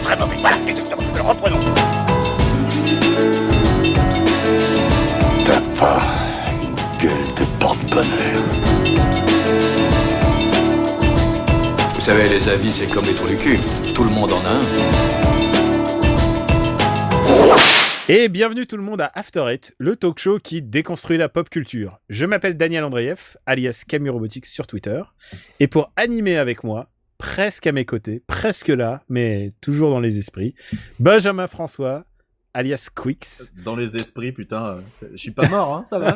très mauvais. Voilà, exactement. Alors, reprenons. T'as pas une gueule de porte-bonheur. Vous savez, les avis, c'est comme les trous du cul. Tout le monde en a un. Et bienvenue tout le monde à After Eight, le talk show qui déconstruit la pop culture. Je m'appelle Daniel Andreev, alias Camus Robotics sur Twitter. Et pour animer avec moi, presque à mes côtés, presque là, mais toujours dans les esprits, Benjamin François, alias Quix. Dans les esprits, putain, je suis pas mort, hein, ça va.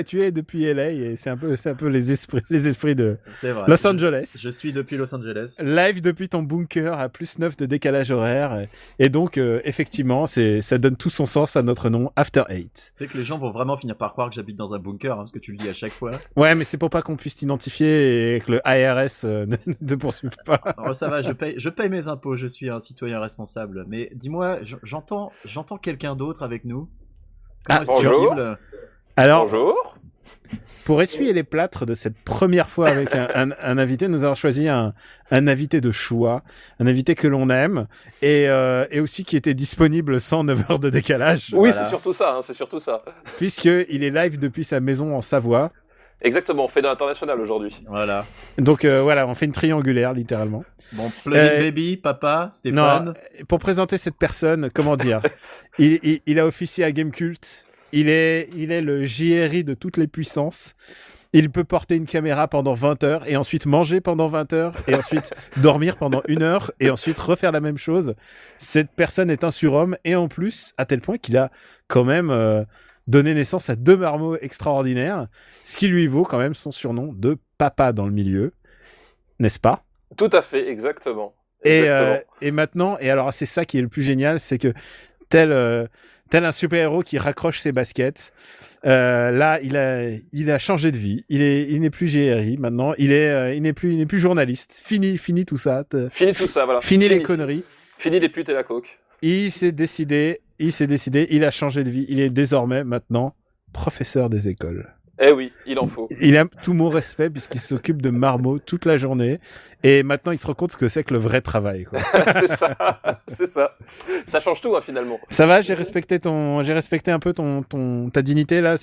Tu es depuis LA et c'est un peu les esprits de C'est vrai. Los Angeles. Je suis depuis Los Angeles. Live depuis ton bunker à +9 de décalage horaire. Et donc, effectivement, ça donne tout son sens à notre nom, After Eight. C'est que les gens vont vraiment finir par croire que j'habite dans un bunker, hein, parce que tu le dis à chaque fois. Ouais, mais c'est pour pas qu'on puisse t'identifier et que le IRS ne te poursuive pas. Alors, ça va, je paye mes impôts, je suis un citoyen responsable. Mais dis-moi, j'entends quelqu'un d'autre avec nous. Comment est-ce possible ? Alors, Bonjour. pour essuyer les plâtres de cette première fois avec un invité, nous avons choisi un invité de choix, un invité que l'on aime et aussi qui était disponible sans 9 heures de décalage. Oui, Voilà. c'est surtout ça, c'est surtout ça. Puisqu'il est live depuis sa maison en Savoie. Exactement, on fait de l'international aujourd'hui. Voilà. Donc voilà, on fait une triangulaire littéralement. Bon, Play Baby, papa, Stéphane. Non, pour présenter cette personne, comment dire, il a officié à Gamecult. Il est le JRI de toutes les puissances. Il peut porter une caméra pendant 20 heures et ensuite manger pendant 20 heures et ensuite dormir pendant 1 heure et ensuite refaire la même chose. Cette personne est un surhomme et en plus, à tel point qu'il a quand même donné naissance à 2 marmots extraordinaires, ce qui lui vaut quand même son surnom de papa dans le milieu, n'est-ce pas ? Tout à fait, exactement. Et maintenant, et alors c'est ça qui est le plus génial, c'est que tel un super-héros qui raccroche ses baskets, là il a changé de vie. Il n'est plus GRI maintenant. Il n'est plus journaliste. Fini tout ça. Fini tout ça, voilà. Fini les conneries. Fini les putes et la coke. Il s'est décidé. Il a changé de vie. Il est désormais maintenant professeur des écoles. Eh oui, il en faut. Il a tout mon respect puisqu'il s'occupe de marmots toute la journée et maintenant il se rend compte ce que c'est que le vrai travail, quoi. c'est ça. Ça change tout, hein, finalement. Ça va, j'ai respecté un peu ta dignité là.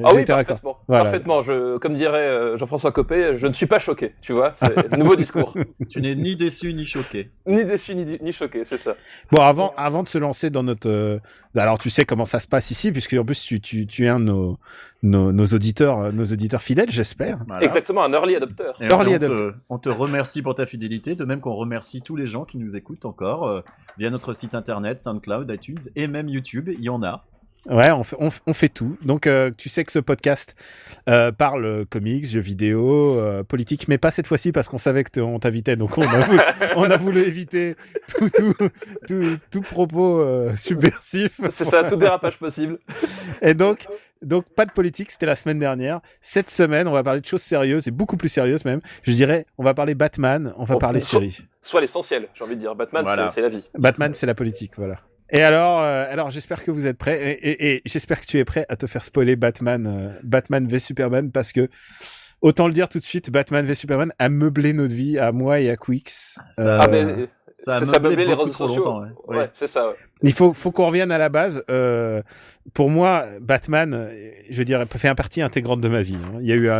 Ah oui, parfaitement. Voilà. Parfaitement. Comme dirait Jean-François Copé, je ne suis pas choqué, tu vois. C'est nouveau discours. Tu n'es ni déçu ni choqué. Ni déçu ni choqué, c'est ça. Bon, avant de se lancer dans notre, alors tu sais comment ça se passe ici puisque en plus tu es un de nos auditeurs fidèles, j'espère. Voilà. Exactement, un early adopter. Et on te remercie pour ta fidélité, de même qu'on remercie tous les gens qui nous écoutent encore via notre site internet, SoundCloud, iTunes et même YouTube, il y en a. Ouais, on fait tout. Donc, tu sais que ce podcast parle comics, jeux vidéo, politique, mais pas cette fois-ci parce qu'on savait que on t'invitait, donc on a voulu éviter tout propos subversif. C'est ça, tout dérapage possible. Et donc pas de politique, c'était la semaine dernière. Cette semaine, on va parler de choses sérieuses et beaucoup plus sérieuses même. Je dirais, on va parler Batman, on va parler série. Soit l'essentiel, j'ai envie de dire. Batman, voilà. c'est la vie. Batman, c'est la politique, voilà. Et alors j'espère que vous êtes prêts et j'espère que tu es prêt à te faire spoiler Batman v Superman parce que autant le dire tout de suite, Batman v Superman a meublé notre vie à moi et à Quix. Mais Ça a ça meublé meublé les beaucoup réseaux trop sociaux. longtemps, ouais. Ouais, c'est ça. Ouais. Il faut qu'on revienne à la base. Pour moi, Batman, je veux dire, fait une partie intégrante de ma vie. Hein. Il y a eu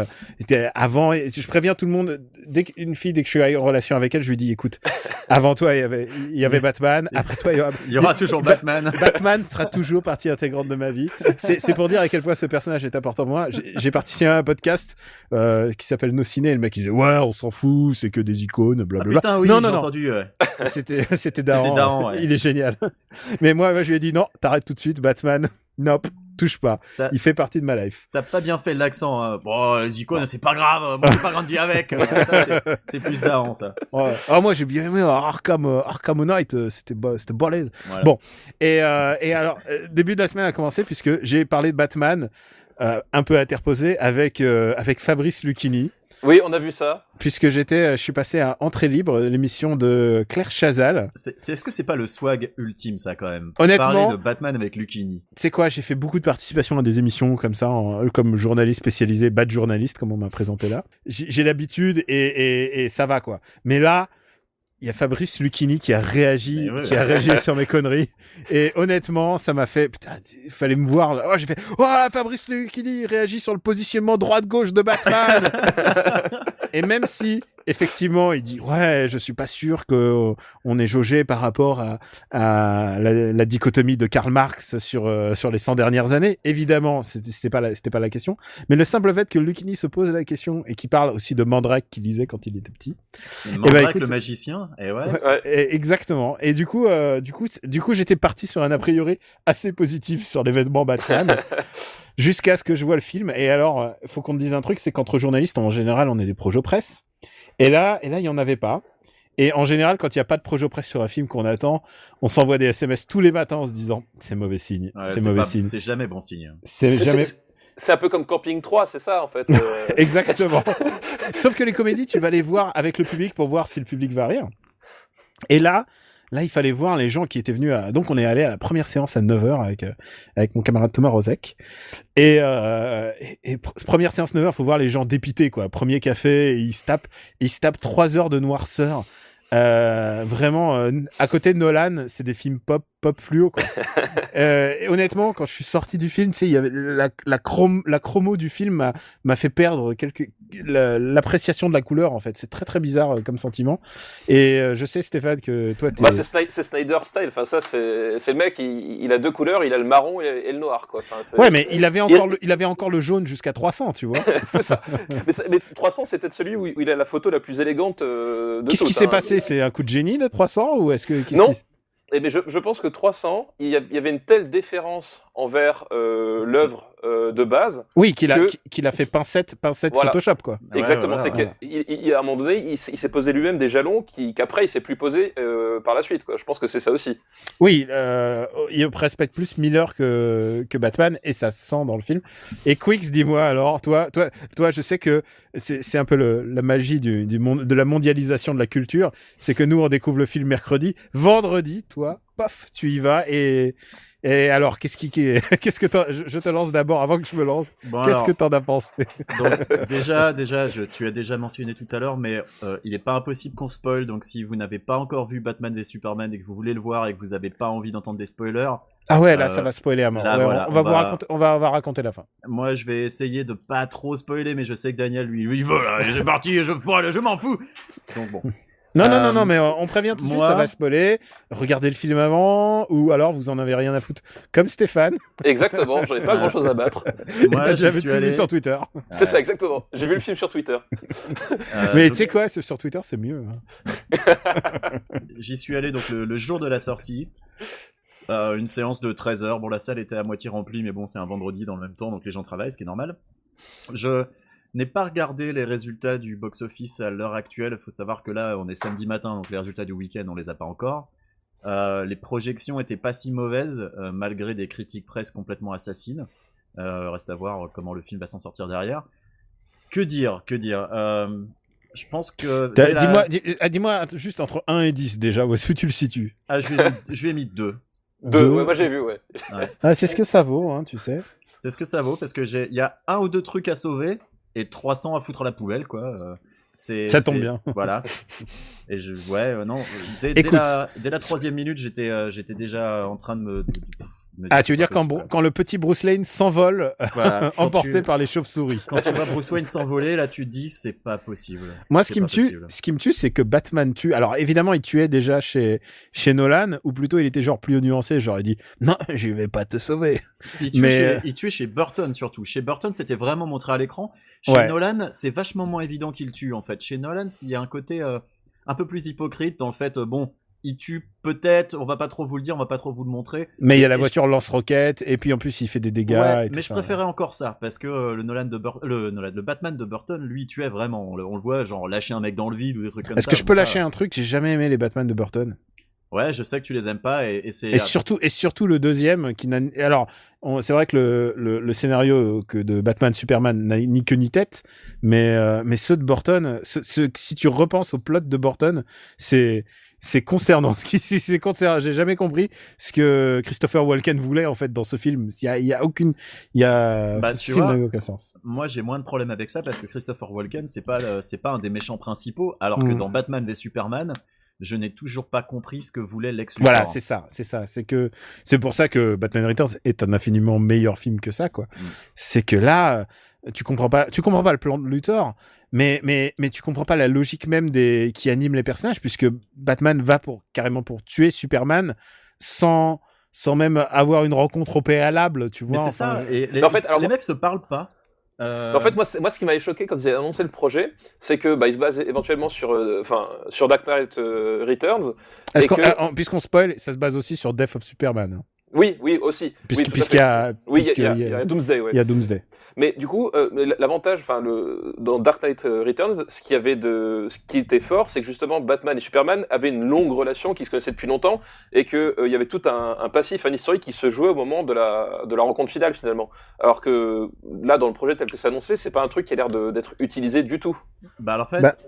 avant. Je préviens tout le monde. Dès que je suis en relation avec elle, je lui dis, écoute, avant toi, il y avait Batman. Après toi, Il y aura toujours Batman. Batman sera toujours partie intégrante de ma vie. C'est pour dire à quel point ce personnage est important pour moi. J'ai participé à un podcast qui s'appelle Nos Ciné. Et le mec il disait, ouais, on s'en fout, c'est que des icônes, Ah, blablabla. putain, oui, non, j'ai non. entendu. C'était daron. Ouais. Il est génial. Mais moi, je lui ai dit non, t'arrêtes tout de suite, Batman. Nope, touche pas. Il fait partie de ma life. T'as pas bien fait l'accent. Hein. Bon, les icônes, c'est pas grave. Moi, j'ai pas grandi avec. Ça, c'est plus daron, ça. Ouais. Ah, moi, j'ai bien aimé Arkham Knight. C'était balèze. Voilà. Bon. Et alors, début de la semaine a commencé puisque j'ai parlé de Batman un peu interposé avec Fabrice Lucchini. Oui, on a vu ça. Puisque je suis passé à Entrée Libre, l'émission de Claire Chazal. Est-ce que c'est pas le swag ultime, ça, quand même? Honnêtement, parler de Batman avec Lucchini. Tu sais quoi, j'ai fait beaucoup de participations à des émissions comme ça, comme journaliste spécialisé, bad journaliste, comme on m'a présenté là. J'ai l'habitude et ça va, quoi. Mais là, y a Fabrice Lucchini qui a réagi, Mais ouais. qui a réagi sur mes conneries. Et honnêtement, ça m'a fait, putain, il fallait me voir. Là. Oh, j'ai fait, Fabrice Lucchini réagit sur le positionnement droite-gauche de Batman. Et même si, effectivement, il dit, ouais, je suis pas sûr que on est jaugé par rapport à la dichotomie de Karl Marx sur les 100 dernières années. Évidemment, c'était pas la question. Mais le simple fait que Lucchini se pose la question et qu'il parle aussi de Mandrake qu'il lisait quand il était petit. Mandrake, écoute, le magicien, et ouais. Ouais. Exactement. Et du coup, j'étais parti sur un a priori assez positif sur l'événement Batman. Jusqu'à ce que je vois le film. Et alors, faut qu'on te dise un truc, c'est qu'entre journalistes, en général, on est des projets presse. Et là, il y en avait pas. Et en général, quand il n'y a pas de projet presse sur un film qu'on attend, on s'envoie des SMS tous les matins en se disant, c'est mauvais signe, Ouais, c'est mauvais signe. C'est jamais bon signe. C'est jamais... C'est un peu comme Camping 3, c'est ça en fait. Exactement. Sauf que les comédies, tu vas les voir avec le public pour voir si le public va rire. Et là, il fallait voir les gens qui étaient venus donc on est allé à la première séance à 9h avec mon camarade Thomas Rozek. Et première séance 9h, faut voir les gens dépités, quoi. Premier café, et ils se tapent 3 heures de noirceur. Vraiment, à côté de Nolan, c'est des films pop fluo, quoi. Et honnêtement, quand je suis sorti du film, tu sais, il y avait la chromo du film m'a fait perdre l'appréciation de la couleur, en fait. C'est très très bizarre comme sentiment. Et je sais, Stéphane, que toi, t'es... Bah, c'est Snyder style. Enfin, ça, c'est le mec. Il a 2 couleurs. Il a le marron et le noir, quoi. Enfin, ouais, mais il avait encore le jaune jusqu'à 300, tu vois. C'est ça. Mais 300, c'est peut-être celui où il a la photo la plus élégante de Qu'est-ce toutes, qui s'est passé? C'est un coup de génie de 300 ou est-ce que Non. Mais je pense que 300, il y avait une telle déférence envers l'œuvre de base. Oui, qu'il a fait pincette Voilà. Photoshop, quoi. Exactement. Ouais, voilà, c'est qu'à un moment donné, il s'est posé lui-même des jalons qu'après il s'est plus posé par la suite, quoi. Je pense que c'est ça aussi. Oui, il respecte plus Miller que Batman et ça se sent dans le film. Et Quicks, dis-moi alors, toi, je sais que c'est un peu la magie du monde, de la mondialisation de la culture, c'est que nous on découvre le film mercredi, vendredi, toi, paf, tu y vas et alors, qu'est-ce que je te lance d'abord avant que je me lance. Bon, Qu'est-ce alors, que t'en as pensé? donc, déjà, tu as déjà mentionné tout à l'heure, mais il n'est pas impossible qu'on spoil. Donc, si vous n'avez pas encore vu Batman v Superman et que vous voulez le voir et que vous n'avez pas envie d'entendre des spoilers, Ah ouais, là ça va spoiler à mort. là, Ouais, voilà, on va raconter la fin. moi je vais essayer de pas trop spoiler, mais je sais que Daniel, lui voilà, c'est parti, je m'en fous. Donc bon. Non, mais on prévient tout de suite, moi- ça va spoiler. Regardez le film avant, ou alors vous en avez rien à foutre, comme Stéphane. Exactement. J'en ai pas grand-chose à battre. Moi, T'as déjà j'y vu suis tout allé. vu sur Twitter. C'est ça, exactement. J'ai vu le film sur Twitter. Mais donc, tu sais quoi, sur Twitter c'est mieux. Hein. j'y suis allé donc le jour de la sortie. Une séance de 13h. Bon, la salle était à moitié remplie, mais bon, c'est un vendredi dans le même temps, donc les gens travaillent, ce qui est normal. Je n'ai pas regardé les résultats du box-office à l'heure actuelle. Il faut savoir que là, on est samedi matin, donc les résultats du week-end, on les a pas encore. Les projections étaient pas si mauvaises, malgré des critiques presse complètement assassines. Reste à voir comment le film va s'en sortir derrière. Que dire je pense que... Dis-moi juste entre 1 et 10 déjà, où est-ce que tu le situes? Ah, je lui ai mis 2. Ouais, moi j'ai vu, ouais. Ah, c'est ce que ça vaut, hein, tu sais. C'est ce que ça vaut, parce que il y a 1 ou 2 trucs à sauver et 300 à foutre à la poubelle, quoi. Ça tombe bien. Voilà. Et non. Dès Écoute. la 3e minute, j'étais déjà en train de me Ah, tu veux dire c'est pas quand le petit Bruce Lane s'envole, Voilà. Quand emporté par les chauves-souris. Quand tu vois Bruce Wayne s'envoler, là, tu te dis, c'est pas possible. Moi, C'est pas possible. ce qui me tue, c'est que Batman tue. Alors, évidemment, il tuait déjà chez Nolan, ou plutôt il était genre plus nuancé, genre il dit non, je vais pas te sauver. Il tuait, Mais- il tuait chez Burton surtout. Chez Burton, c'était vraiment montré à l'écran. Chez Ouais. Nolan, c'est vachement moins évident qu'il tue en fait. Chez Nolan, il y a un côté un peu plus hypocrite dans le fait, il tue peut-être, on va pas trop vous le dire, on va pas trop vous le montrer. Mais il y a la Et voiture lance-roquette, et puis en plus il fait des dégâts. Ouais, et tout mais je ça. préférais encore ça parce que le Batman de Burton, lui, il tuait vraiment. On le voit genre lâcher un mec dans le vide ou des trucs comme ça. Est-ce que je Bon, peux ça, lâcher un truc? J'ai jamais aimé les Batman de Burton. Ouais, je sais que tu les aimes pas et c'est. Et surtout le deuxième qui n'a. Alors, c'est vrai que le scénario de Batman Superman n'a ni queue ni tête, mais ceux de Burton, si tu repenses au plot de Burton, c'est consternant. C'est consternant. J'ai jamais compris ce que Christopher Walken voulait en fait dans ce film. Il y a Bah, ce tu film vois, n'a aucun sens. Moi, j'ai moins de problèmes avec ça parce que Christopher Walken, c'est pas un des méchants principaux, alors que Mm. dans Batman v Superman, je n'ai toujours pas compris ce que voulait Lex Luthor. Voilà, c'est ça. C'est pour ça que Batman Returns est un infiniment meilleur film que ça, quoi. C'est que là, tu comprends pas le plan de Luthor, mais tu comprends pas la logique même qui anime les personnages, puisque Batman va carrément pour tuer Superman sans même avoir une rencontre au préalable, tu vois. Mais c'est ça. Et en fait, alors, les mecs se parlent pas. En fait, moi, ce qui m'avait choqué quand ils avaient annoncé le projet, c'est que ils se basent éventuellement sur Dark Knight Returns. Puisqu'on spoil, ça se base aussi sur Death of Superman. Oui, aussi. Puisqu'il y a Doomsday, ouais. Il y a Doomsday. Mais du coup, l'avantage, dans Dark Knight Returns, ce qui était fort, c'est que justement Batman et Superman avaient une longue relation, qui se connaissaient depuis longtemps, et que il y avait tout un passif, un historique qui se jouait au moment de la rencontre finale finalement. Alors que là, dans le projet tel que c'est annoncé, c'est pas un truc qui a l'air d'être utilisé du tout. Bah alors en fait,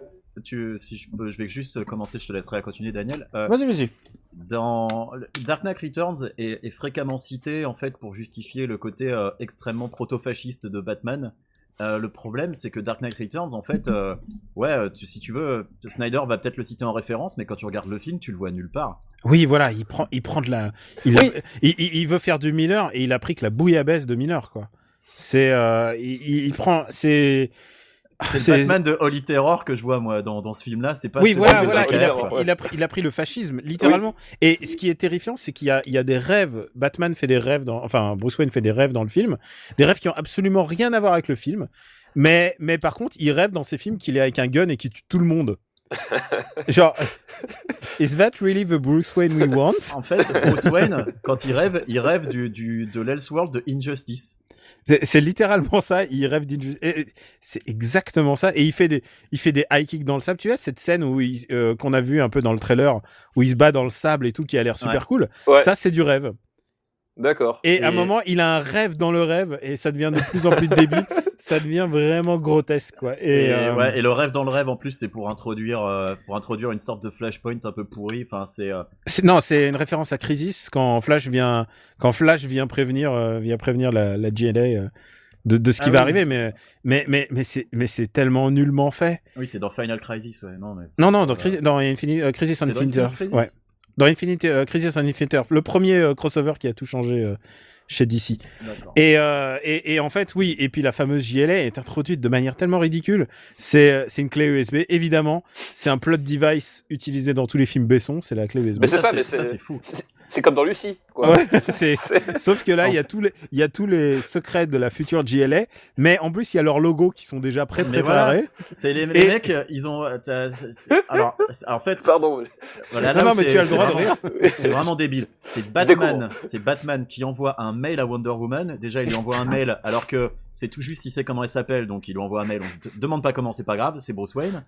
si je vais juste commencer, je te laisserai continuer, Daniel. Vas-y. Dans Dark Knight Returns est fréquemment cité en fait pour justifier le côté extrêmement proto-fasciste de Batman. Le problème, c'est que Dark Knight Returns, en fait, si tu veux, Snyder va peut-être le citer en référence, mais quand tu regardes le film, tu le vois nulle part. Oui, voilà, il prend de la, il veut faire du Miller et il a pris que la bouillabaisse de Miller, quoi. C'est le Batman de Holy Terror que je vois moi dans ce film-là. C'est pas. Oui, voilà, il a pris le fascisme littéralement. Oui. Et ce qui est terrifiant, c'est qu'il y a des rêves. Batman fait des rêves Bruce Wayne fait des rêves dans le film, des rêves qui ont absolument rien à voir avec le film. Mais par contre, il rêve dans ces films qu'il est avec un gun et qu'il tue tout le monde. Genre, is that really the Bruce Wayne we want? En fait, Bruce Wayne, quand il rêve de l'Elseworld de Injustice. C'est littéralement ça, il rêve d'Injustice. C'est exactement ça. Et il fait des high kicks dans le sable. Tu vois cette scène qu'on a vu un peu dans le trailer, où il se bat dans le sable et tout, qui a l'air super cool. Ouais. Ça, c'est du rêve. D'accord. Et à un moment, il a un rêve dans le rêve, et ça devient de plus en plus débile. Ça devient vraiment grotesque, quoi. Et le rêve dans le rêve, en plus, c'est pour introduire une sorte de flashpoint un peu pourri. Enfin, c'est une référence à Crisis quand Flash vient prévenir la GLA de ce qui va arriver, mais c'est tellement nullement fait. Oui, c'est dans Final Crisis, ouais. Non, dans Crisis on Infinite Earth. Ouais. Dans Crisis on Infinite Earth, le premier crossover qui a tout changé chez DC. D'accord. Et en fait, oui, et puis la fameuse JLA est introduite de manière tellement ridicule. C'est une clé USB, évidemment. C'est un plot device utilisé dans tous les films Besson, c'est la clé USB. Mais ça, c'est fou. C'est comme dans Lucie, quoi. Ouais, sauf que là, il y a tous les secrets de la future JLA, mais en plus, il y a leurs logos qui sont déjà préparés. Voilà, c'est les mecs, ils ont. Alors, en fait. Pardon. Voilà, non, mais tu as le droit de rire. C'est vraiment débile. C'est Batman qui envoie un mail à Wonder Woman. Déjà, il lui envoie un mail alors que c'est tout juste, il sait comment elle s'appelle, donc il lui envoie un mail. On ne demande pas comment, c'est pas grave, c'est Bruce Wayne.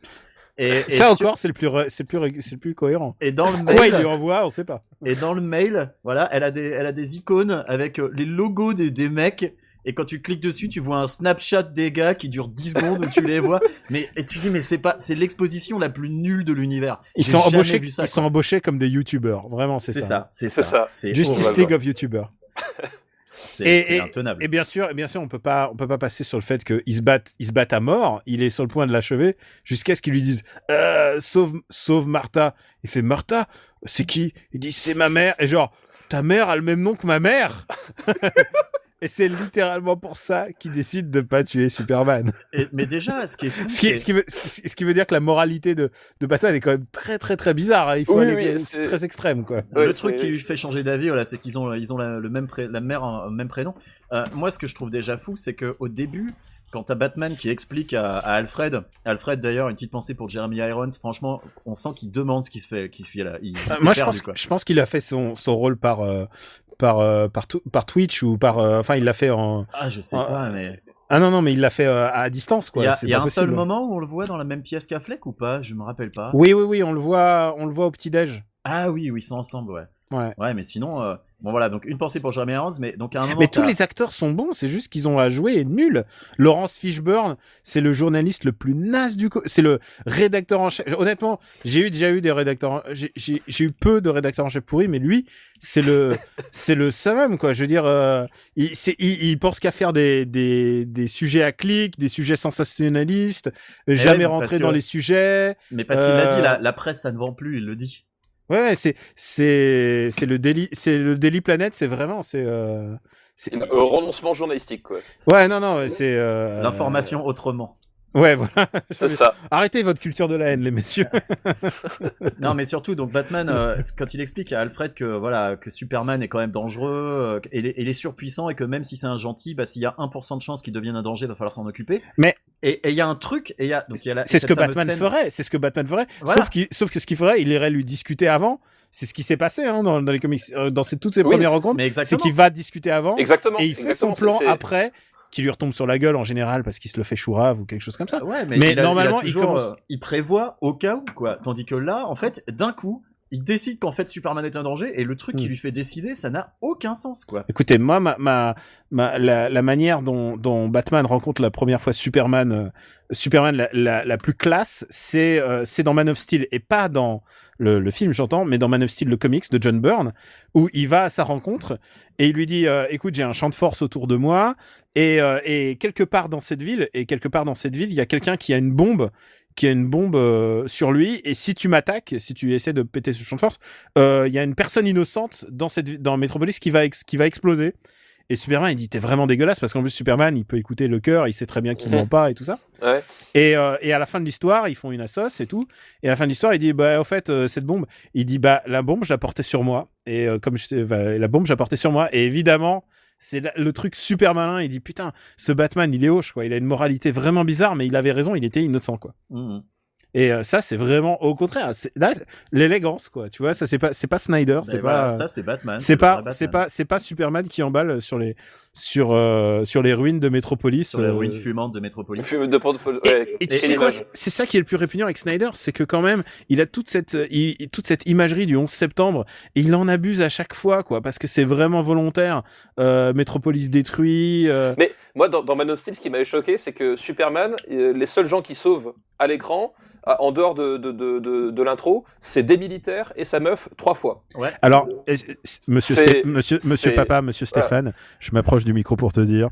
Et encore, c'est le plus cohérent. Et dans le mail, quoi il lui envoie, on sait pas. Et dans le mail, voilà, elle a des icônes avec les logos des mecs. Et quand tu cliques dessus, tu vois un Snapchat des gars qui dure 10 secondes où tu les vois. Et tu dis, mais c'est l'exposition la plus nulle de l'univers. Ils sont embauchés comme des youtubeurs. Vraiment, c'est ça. C'est ça. Justice League of YouTubers. C'est intenable. Et bien sûr, on peut pas passer sur le fait qu'ils se battent à mort. Il est sur le point de l'achever jusqu'à ce qu'ils lui disent sauve Martha. Il fait Martha, c'est qui? Il dit c'est ma mère. Et genre ta mère a le même nom que ma mère. Et c'est littéralement pour ça qu'il décide de pas tuer Superman. Mais déjà, ce qui est fou, ce qui veut dire que la moralité de Batman est quand même très très très bizarre. Hein. Il faut c'est très extrême, quoi. Le truc qui lui fait changer d'avis, voilà, c'est qu'ils ont la même prénom. Moi, ce que je trouve déjà fou, c'est que au début, quand t'as Batman qui explique à Alfred d'ailleurs, une petite pensée pour Jeremy Irons, franchement, on sent qu'il demande ce qui se fait là. Moi, je pense qu'il a fait son rôle par Twitch ou enfin il l'a fait en. Ah, je sais pas, mais. Ah non, mais il l'a fait à distance, quoi. Il y a un seul moment où on le voit dans la même pièce qu'Affleck ou pas? Je me rappelle pas. Oui, on le voit au petit-déj. Ah oui, ils sont ensemble, ouais. Ouais, mais sinon, Bon voilà, donc une pensée pour Jeremy Irons, mais donc à un moment. Mais tous les acteurs sont bons, c'est juste qu'ils ont à jouer et nul. Laurence Fishburne, c'est le journaliste le plus naze c'est le rédacteur en chef. Honnêtement, j'ai déjà eu des rédacteurs, j'ai eu peu de rédacteurs en chef pourris, mais lui, c'est le summum, quoi. Je veux dire, il pense qu'à faire des sujets à clic, des sujets sensationnalistes, jamais rentrer dans les sujets. Mais parce qu'il l'a dit, la presse, ça ne vend plus, il le dit. Ouais, c'est le Daily Planet, c'est vraiment, renoncement journalistique, quoi. Ouais, non, c'est l'information autrement. Ouais, voilà. C'est ça. Arrêtez votre culture de la haine, les messieurs. Non, mais surtout, donc Batman, quand il explique à Alfred que Superman est quand même dangereux, et il est surpuissant, et que même si c'est un gentil, bah, s'il y a 1% de chance qu'il devienne un danger, il va falloir s'en occuper. Mais et il y a un truc, c'est ce que Batman ferait. C'est ce que Batman ferait. Voilà. Sauf que ce qu'il ferait, il irait lui discuter avant. C'est ce qui s'est passé dans les comics, dans toutes ses premières rencontres. C'est qu'il va discuter avant. Exactement. Et il fait son plan après. Qui lui retombe sur la gueule en général parce qu'il se le fait chourave ou quelque chose comme ça. Ouais, mais normalement, il prévoit au cas où, quoi. Tandis que là, en fait, d'un coup, il décide qu'en fait Superman est un danger, et le truc qui lui fait décider, ça n'a aucun sens, quoi. Écoutez, moi, la manière dont Batman rencontre la première fois Superman la plus classe, c'est dans Man of Steel, et pas dans le film, j'entends, mais dans Man of Steel, le comics de John Byrne, où il va à sa rencontre et il lui dit écoute, j'ai un champ de force autour de moi, et quelque part dans cette ville, il y a quelqu'un qui a une bombe sur lui, et si tu m'attaques, si tu essaies de péter ce champ de force, il y a une personne innocente dans Metropolis qui va exploser. Et Superman, il dit t'es vraiment dégueulasse, parce qu'en plus Superman, il peut écouter le cœur, il sait très bien qu'il ment pas et tout ça. Ouais. Et à la fin de l'histoire, ils font une assoce et tout. Et à la fin de l'histoire, il dit bah au fait cette bombe, il dit bah la bombe je la portais sur moi, et la bombe je la portais sur moi, et évidemment. C'est le truc super malin, il dit putain, ce Batman il est hoche, quoi. Il a une moralité vraiment bizarre, mais il avait raison, il était innocent, quoi. Et ça c'est vraiment au contraire, là l'élégance, quoi. Tu vois, ça c'est pas Snyder, c'est pas ça c'est Batman. C'est pas Superman qui emballe sur les ruines de Metropolis, sur les ruines fumantes de Metropolis. Et tu sais quoi, c'est ça qui est le plus répugnant avec Snyder, c'est que quand même il a toute cette imagerie du 11 septembre, et il en abuse à chaque fois, quoi, parce que c'est vraiment volontaire. Metropolis détruit. Mais moi dans Man of Steel, ce qui m'avait choqué, c'est que Superman, les seuls gens qui sauvent à l'écran, en dehors de l'intro, c'est des militaires et sa meuf 3 fois. Ouais. Alors, monsieur Stéphane, je m'approche du micro pour te dire,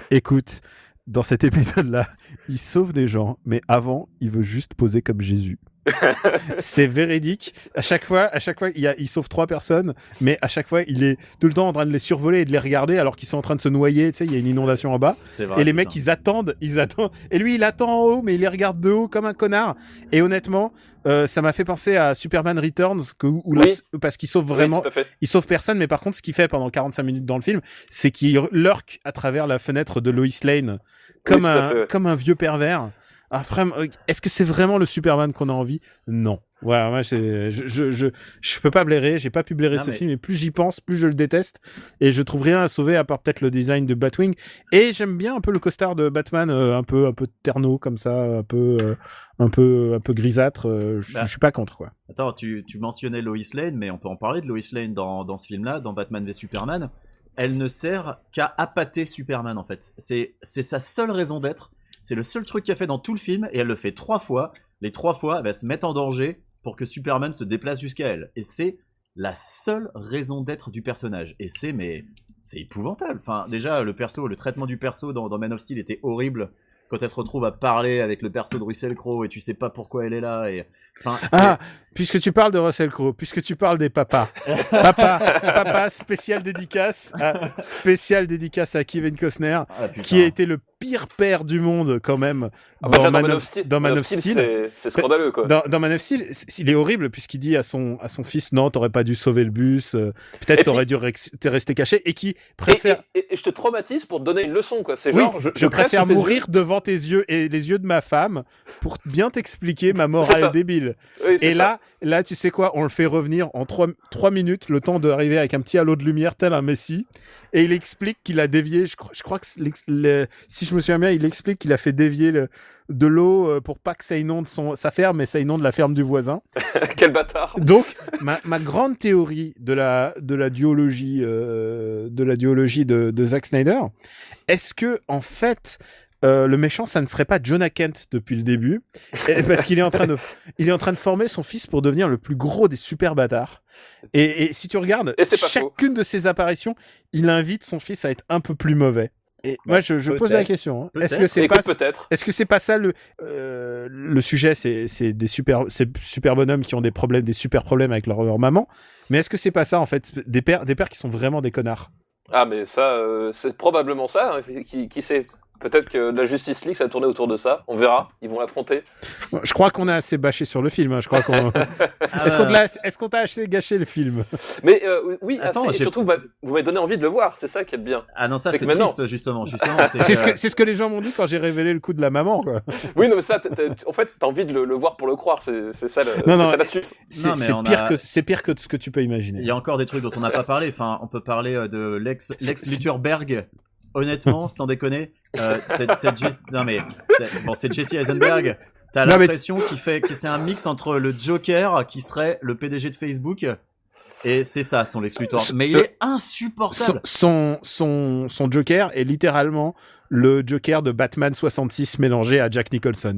écoute, dans cet épisode-là, il sauve des gens, mais avant, il veut juste poser comme Jésus. C'est véridique. À chaque fois, il sauve 3 personnes, mais à chaque fois, il est tout le temps en train de les survoler et de les regarder alors qu'ils sont en train de se noyer. Tu sais, il y a une inondation en bas. C'est vrai, et les mecs, ils attendent. Et lui, il attend en haut, mais il les regarde de haut comme un connard. Et honnêtement, ça m'a fait penser à Superman Returns, parce qu'il sauve vraiment. Oui, il sauve personne, mais par contre, ce qu'il fait pendant 45 minutes dans le film, c'est qu'il lurque à travers la fenêtre de Lois Lane comme un vieux pervers. Après, est-ce que c'est vraiment le Superman qu'on a envie ? Non. Voilà, moi, je peux pas blairer, j'ai pas pu blairer ce film, et plus j'y pense, plus je le déteste, et je trouve rien à sauver à part peut-être le design de Batwing, et j'aime bien un peu le costard de Batman, un peu terneau comme ça, un peu grisâtre, je suis pas contre, quoi. Attends, tu mentionnais Lois Lane, mais on peut en parler de Lois Lane dans ce film-là, dans Batman v Superman. Elle ne sert qu'à appâter Superman, en fait. C'est sa seule raison d'être. C'est le seul truc qu'elle fait dans tout le film, et elle le fait 3 fois. Les 3 fois, elle va se mettre en danger pour que Superman se déplace jusqu'à elle. Et c'est la seule raison d'être du personnage. Et c'est épouvantable. Enfin, déjà, le traitement du perso dans Man of Steel était horrible. Quand elle se retrouve à parler avec le perso de Russell Crowe, et tu sais pas pourquoi elle est là. Puisque tu parles de Russell Crowe, puisque tu parles des papas. Papa, spécial dédicace à Kevin Costner, qui a été le pire père du monde, quand même, dans Man of Steel. C'est scandaleux, quoi. Dans Man of Steel, il est horrible, puisqu'il dit à son fils, non, t'aurais pas dû sauver le bus, peut-être t'aurais dû rester caché, et qui préfère... Et je te traumatise pour te donner une leçon, quoi. C'est oui, genre, je préfère mourir devant tes yeux et les yeux de ma femme pour bien t'expliquer ma morale débile. Oui, et là, tu sais quoi, on le fait revenir en 3 minutes, le temps d'arriver avec un petit halo de lumière tel un messie, et il explique qu'il a dévié, je crois que si je me souviens bien, il explique qu'il a fait dévier de l'eau pour pas que ça inonde sa ferme, mais ça inonde la ferme du voisin. Quel bâtard. Donc, ma grande théorie de la duologie de Zack Snyder, est-ce que en fait le méchant, ça ne serait pas Jonah Kent depuis le début, parce qu'il est en train de former son fils pour devenir le plus gros des super bâtards. Et si tu regardes chacune de ses apparitions, il invite son fils à être un peu plus mauvais. Et moi, je pose la question. Hein. Est-ce que c'est pas ça le sujet? C'est des super bonhommes qui ont des super problèmes avec leur maman. Mais est-ce que c'est pas ça en fait, des pères qui sont vraiment des connards? Ah, mais ça, c'est probablement ça. Hein, qui sait? Peut-être que la Justice League, ça a tourné autour de ça. On verra. Ils vont l'affronter. Je crois qu'on a assez bâché sur le film. Hein. Je crois qu'on. Est-ce qu'on t'a assez gâché le film? Mais oui, attends, assez. Et surtout, vous m'avez donné envie de le voir. C'est ça qui est bien. Ah non, ça c'est triste, justement. C'est ce que les gens m'ont dit quand j'ai révélé le coup de la maman, quoi. Oui, non, mais ça, en fait, t'as envie de le voir pour le croire. C'est ça, ça l'astuce. C'est pire que ce que tu peux imaginer. Il y a encore des trucs dont on n'a pas parlé. Enfin, on peut parler de Lex Luthor-Berg. Honnêtement, sans déconner, c'est Jesse Eisenberg. T'as l'impression que c'est un mix entre le Joker, qui serait le PDG de Facebook, et c'est ça, son Lex Luthor. Mais il est insupportable. Son Joker est littéralement le Joker de Batman 66 mélangé à Jack Nicholson.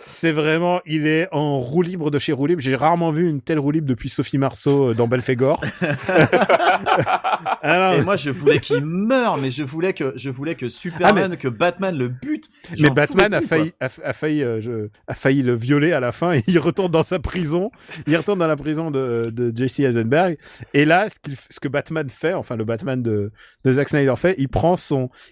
C'est vraiment, il est en roue libre de chez roue libre. J'ai rarement vu une telle roue libre depuis Sophie Marceau dans Belphégor. Et moi, je voulais qu'il meure, mais je voulais que Superman, que Batman le bute. Mais Batman a failli le violer à la fin et il retourne dans sa prison. Il retourne dans la prison de Jesse Eisenberg. Et là, ce que Batman fait, enfin le Batman de Zack Snyder fait,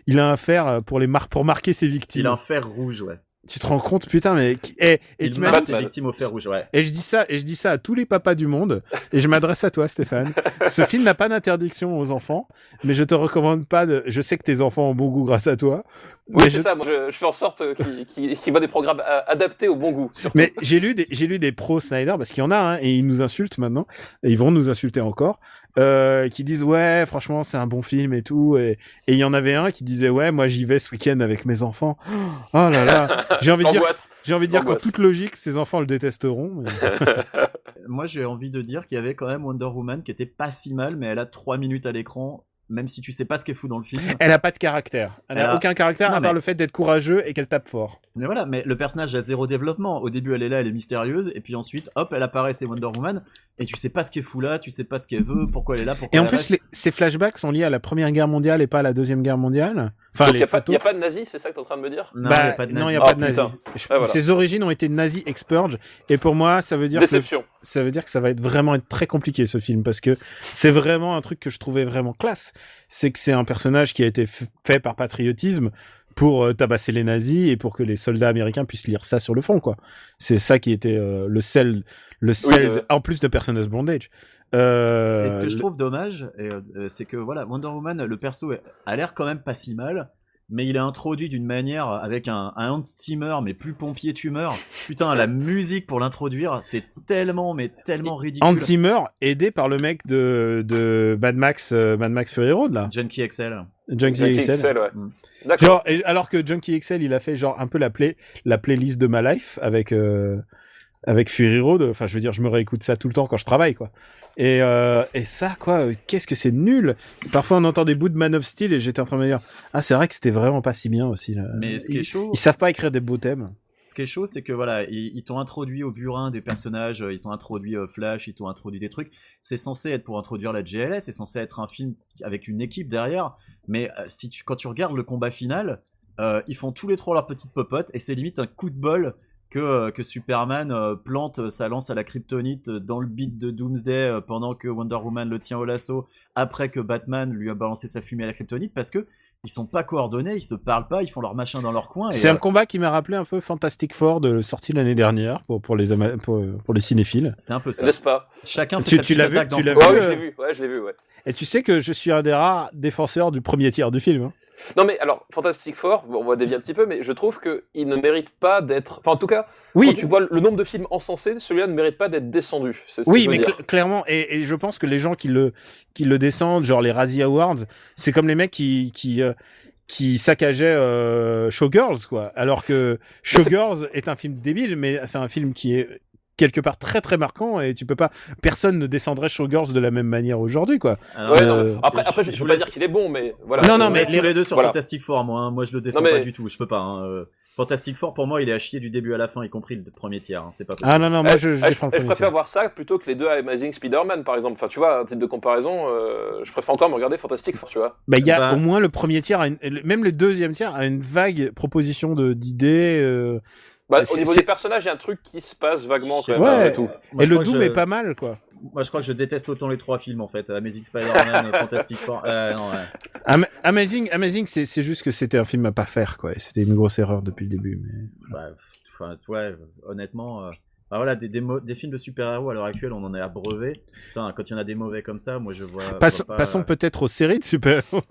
il a un fer pour marquer ses victimes. Il a un fer rouge, ouais. Tu te rends compte, putain, mais il marque ses victimes au fer rouge, ouais. Et je dis ça à tous les papas du monde, et je m'adresse à toi, Stéphane. Ce film n'a pas d'interdiction aux enfants, mais je te recommande pas je sais que tes enfants ont bon goût grâce à toi. Oui, c'est ça. Moi, je fais en sorte qu'il voient des programmes adaptés au bon goût. Surtout. Mais j'ai lu des pros Snyder, parce qu'il y en a, hein, et ils nous insultent maintenant, et ils vont nous insulter encore. Qui disent ouais franchement c'est un bon film et tout, et il y en avait un qui disait ouais moi j'y vais ce week-end avec mes enfants. Oh là là, j'ai envie de dire qu'en toute logique ces enfants le détesteront, mais... Moi j'ai envie de dire qu'il y avait quand même Wonder Woman qui était pas si mal, mais elle a 3 minutes à l'écran. Même si tu sais pas ce qu'elle fout dans le film. Elle a pas de caractère. Elle a aucun caractère à part le fait d'être courageux et qu'elle tape fort. Mais voilà, mais le personnage a 0 développement. Au début, elle est là, elle est mystérieuse, et puis ensuite, hop, elle apparaît, c'est Wonder Woman, et tu sais pas ce qu'elle fout là, tu sais pas ce qu'elle veut, pourquoi elle est là, pourquoi et en plus, ces flashbacks sont liés à la Première Guerre mondiale et pas à la Deuxième Guerre mondiale. Enfin, il n'y a pas de nazis, c'est ça que t'es en train de me dire? Non, il n'y a pas de nazis. Non, il n'y a pas de nazis. Ses origines ont été nazis expurge, et pour moi, ça veut dire que ça va vraiment être très compliqué ce film, parce que c'est vraiment un truc que je trouvais vraiment classe. C'est que c'est un personnage qui a été fait par patriotisme pour tabasser les nazis et pour que les soldats américains puissent lire ça sur le front, quoi. C'est ça qui était le sel en plus de Personner's Bondage. Et ce que je trouve dommage, c'est que voilà, Wonder Woman, le perso a l'air quand même pas si mal, mais il est introduit d'une manière avec un Hans Zimmer, mais plus pompier tumeur. Putain, la musique pour l'introduire, c'est tellement ridicule. Hans Zimmer, aidé par le mec de Mad Max Fury Road, là. Junkie XL. Junkie XL, ouais. D'accord. Genre, alors que Junkie XL, il a fait genre un peu la playlist de ma life avec Fury Road. Enfin, je veux dire, je me réécoute ça tout le temps quand je travaille, quoi. Et ça, quoi, qu'est-ce que c'est nul. Parfois, on entend des bouts de Man of Steel et j'étais en train de me dire, ah, c'est vrai que c'était vraiment pas si bien aussi, là. Mais ce qui est chaud... Ils savent pas écrire des beaux thèmes. Ce qui est chaud, c'est que voilà, ils t'ont introduit au burin des personnages, ils t'ont introduit Flash, ils t'ont introduit des trucs. C'est censé être pour introduire la GLS, c'est censé être un film avec une équipe derrière. Mais quand tu regardes le combat final, ils font tous les trois leur petite popote et c'est limite un coup de bol que Superman plante sa lance à la kryptonite dans le beat de Doomsday pendant que Wonder Woman le tient au lasso, après que Batman lui a balancé sa fumée à la kryptonite, parce que ils sont pas coordonnés, ils se parlent pas, ils font leur machin dans leur coin. C'est un combat qui m'a rappelé un peu Fantastic Four sorti l'année dernière pour les cinéphiles. C'est un peu ça. N'est-ce pas? Chacun fait sa petite attaque dans son coin. Ouais, je l'ai vu. Et tu sais que je suis un des rares défenseurs du premier tiers du film. Hein. Non mais alors, Fantastic Four, on va dévier un petit peu, mais je trouve qu'il ne mérite pas d'être... Enfin en tout cas, quand tu vois le nombre de films encensés, celui-là ne mérite pas d'être descendu. Oui, mais clairement, et je pense que les gens qui le descendent, genre les Razzie Awards, c'est comme les mecs qui qui saccageait Showgirls, quoi. Alors que Showgirls est un film débile, mais c'est un film qui est quelque part très très marquant et personne ne descendrait Showgirls de la même manière aujourd'hui, quoi. Alors, Ouais, non, après, je vous veux pas laisse- dire qu'il est bon, mais voilà. Non, non, je mais laisse les deux sur voilà. Fantastic Four, moi. Hein. Moi, je le défends Non, mais- pas du tout. Je peux pas. Hein. Fantastic Four, pour moi, il est à chier du début à la fin, y compris le premier tiers. Hein. C'est pas possible. Ah non, non, moi je je défends le premier préfère tiers. voir ça plutôt que les deux Amazing Spider-Man, par exemple. Enfin, tu vois, un titre de comparaison, je préfère encore me regarder Fantastic Four, tu vois. Bah, il y a Bah- au moins le premier tiers, même le deuxième tiers a une vague proposition d'idées. Bah, C'est- au niveau c'est- des personnages, il y a un truc qui se passe vaguement, quand même, Ouais. malgré tout. Moi, Et je le crois que Doom je- est pas mal, quoi. Moi, je crois que je déteste autant les trois films, en fait. Amazing Spider-Man, Fantastic Four. Non, ouais. Amazing, c'est juste que c'était un film à pas faire, quoi. Et c'était une grosse erreur depuis le début. Mais... Bah, enfin, ouais, honnêtement, bah voilà, des films de super-héros à l'heure actuelle, on en est abreuvé. Putain, quand il y en a des mauvais comme ça, moi je vois. Passons, vois pas, passons peut-être aux séries de super-héros.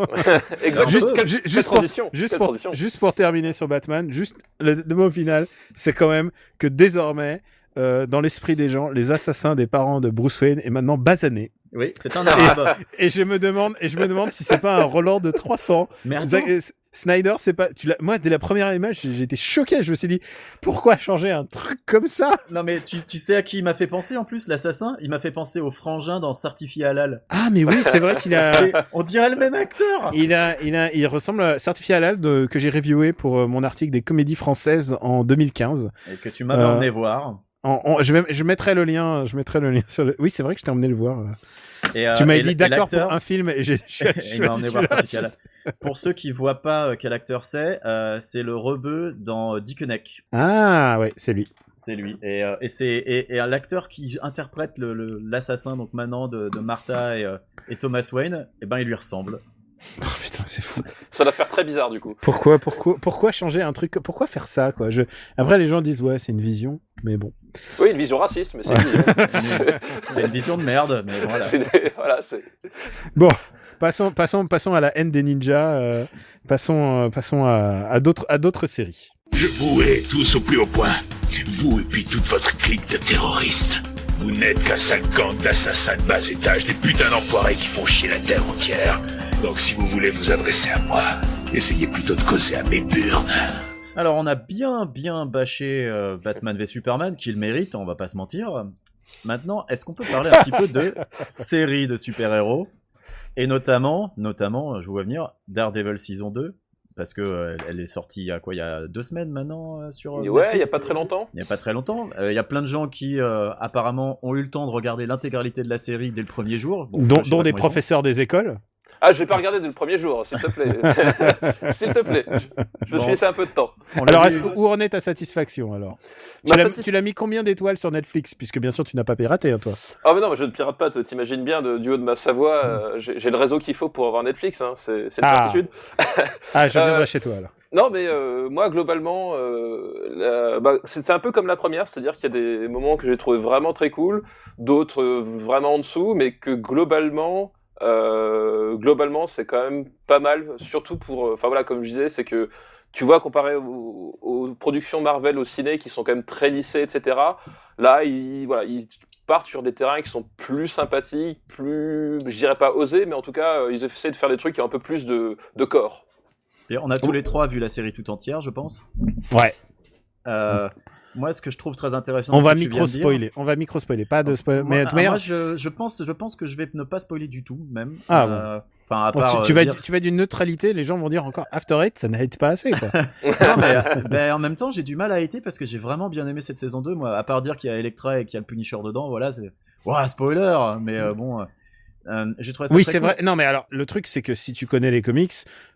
Exactement. Juste- Quelle- ju- quelle juste pour- transition. Juste Quelle pour, transition. juste pour terminer sur Batman, juste le mot final, c'est quand même que désormais, dans l'esprit des gens, les assassins des parents de Bruce Wayne est maintenant basané. Oui, c'est un arabe. Et je me demande si c'est pas un Roland de 300. Mais attends, Snyder, c'est pas. Moi, dès la première image, j'ai été choqué. Je me suis dit, pourquoi changer un truc comme ça? non mais tu sais à qui il m'a fait penser en plus, l'assassin? Il m'a fait penser au frangin dans Certifié Halal. Ah, mais oui, c'est vrai qu'il a. On dirait le même acteur. Il ressemble à Certifié Halal que j'ai reviewé pour mon article des comédies françaises en 2015. Et que tu m'avais emmené voir. Je mettrai le lien sur le. Oui, c'est vrai que je t'ai emmené le voir. Et, Tu m'avais et dit l- et d'accord pour l'acteur- un film et j'ai Et il m'a emmené voir celui-là. Certifié Halal. Pour ceux qui voient pas quel acteur c'est le rebeu dans Dickeneck. Ah ouais, c'est lui. C'est lui. Et l'acteur qui interprète l'assassin, donc maintenant de Martha et Thomas Wayne, eh ben il lui ressemble. Oh, putain, c'est fou. Ça doit faire très bizarre, du coup. Pourquoi changer un truc? Pourquoi faire ça, quoi? Après, les gens disent, ouais, c'est une vision, mais bon. Oui, une vision raciste, mais c'est une vision. C'est une vision de merde, mais voilà. Voilà, c'est... Bon, passons à la haine des ninjas. Passons à d'autres séries. Je vous hais tous au plus haut point. Vous et puis toute votre clique de terroristes. Vous n'êtes qu'un sale gang d'assassins de bas étage, des putains d'enfoirés qui font chier la terre entière. Donc si vous voulez vous adresser à moi, essayez plutôt de causer à mes burnes. Alors on a bien bâché Batman v Superman, qu'il mérite, on va pas se mentir. Maintenant, est-ce qu'on peut parler un petit peu de séries de super-héros? Et notamment, je vous vois venir, Daredevil saison 2, parce que elle est sortie il y a 2 semaines maintenant sur Ouais, il Netflix. y a pas très longtemps. Il n'y a pas très longtemps. Il y a plein de gens qui apparemment ont eu le temps de regarder l'intégralité de la série dès le premier jour. Bon, Dont je sais pas des comment ils professeurs des écoles. Ah, je vais pas regarder dès le premier jour, s'il te plaît. S'il te plaît. Je me Bon. suis laissé un peu de temps. font. On l'a Alors, vu- où en est ta satisfaction, alors? Tu l'as mis combien d'étoiles sur Netflix? Puisque bien sûr, tu n'as pas piraté, hein, toi. Ah, mais non, mais je ne pirate pas, t'imagines bien, du haut de ma Savoie, j'ai le réseau qu'il faut pour avoir Netflix, hein, c'est une Ah. certitude. Ah, je viendrai chez toi, alors. Non, mais moi, globalement, c'est un peu comme la première, c'est-à-dire qu'il y a des moments que j'ai trouvé vraiment très cool, d'autres vraiment en dessous, mais que globalement, c'est quand même pas mal, surtout pour... Enfin voilà, comme je disais, c'est que tu vois, comparé aux productions Marvel au ciné, qui sont quand même très lissées, etc., là, ils partent sur des terrains qui sont plus sympathiques, plus, je dirais pas osés, mais en tout cas, ils essaient de faire des trucs qui ont un peu plus de corps. Et on a tous les trois vu la série tout entière, je pense. Ouais. Moi, ce que je trouve très intéressant, On c'est va ce que tu viens de dire. micro-spoiler, pas de spoiler. Moi, Mais de toute manière, moi, je pense que je vais ne pas spoiler du tout, même. Ah, Enfin, à bon, part tu vas dire- d'une neutralité, les gens vont dire encore After Eight, ça n'aide pas assez, quoi. Non, mais en même temps, j'ai du mal à hater parce que j'ai vraiment bien aimé cette saison 2. Moi, à part dire qu'il y a Elektra et qu'il y a le Punisher dedans, voilà, c'est. Ouah, spoiler! Mais bon. J'ai trouvé ça Oui, très c'est cool. vrai. Non, mais alors, le truc, c'est que si tu connais les comics,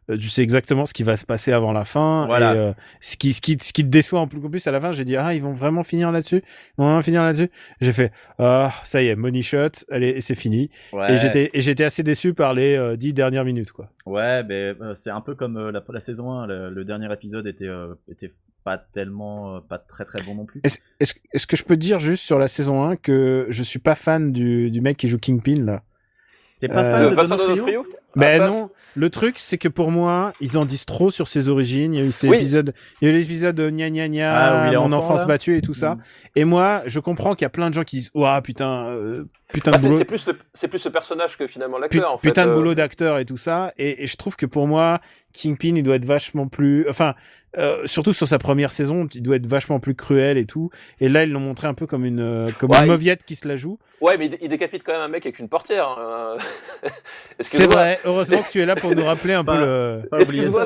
tu sais exactement ce qui va se passer avant la fin. Voilà. Et ce qui te déçoit en plus à la fin, j'ai dit, ah, ils vont vraiment finir là-dessus. Ils vont vraiment finir là-dessus. J'ai fait, ah, ça y est, money shot, allez, c'est fini. Ouais. Et j'étais assez déçu par les 10 dernières minutes, quoi. Ouais, mais c'est un peu comme la saison 1. Le dernier épisode était pas tellement. Pas très très bon non plus. Est-ce que je peux te dire juste sur la saison 1 que je suis pas fan du mec qui joue Kingpin, là? T'es pas fan De de Vincent Donofrio? Donofrio? Ben Ah, ça, non, le truc c'est que pour moi, ils en disent trop sur ses origines. Il y a eu Oui. l'épisode gna gna gna, Ah, où il est mon enfant, enfance là. battue et tout ça. Mm. Et moi, je comprends qu'il y a plein de gens qui disent, ouah putain Bah, de boulot, c'est plus ce personnage que finalement l'acteur, en fait. putain de boulot d'acteur et tout ça. Et je trouve que pour moi, Kingpin, il doit être vachement plus, enfin, surtout sur sa première saison, il doit être vachement plus cruel et tout. Et là, ils l'ont montré un peu comme une mauviette qui se la joue. Ouais, mais il décapite quand même un mec avec une portière. Hein. C'est vrai. Heureusement que tu es là pour nous rappeler un peu le. Excuse-moi.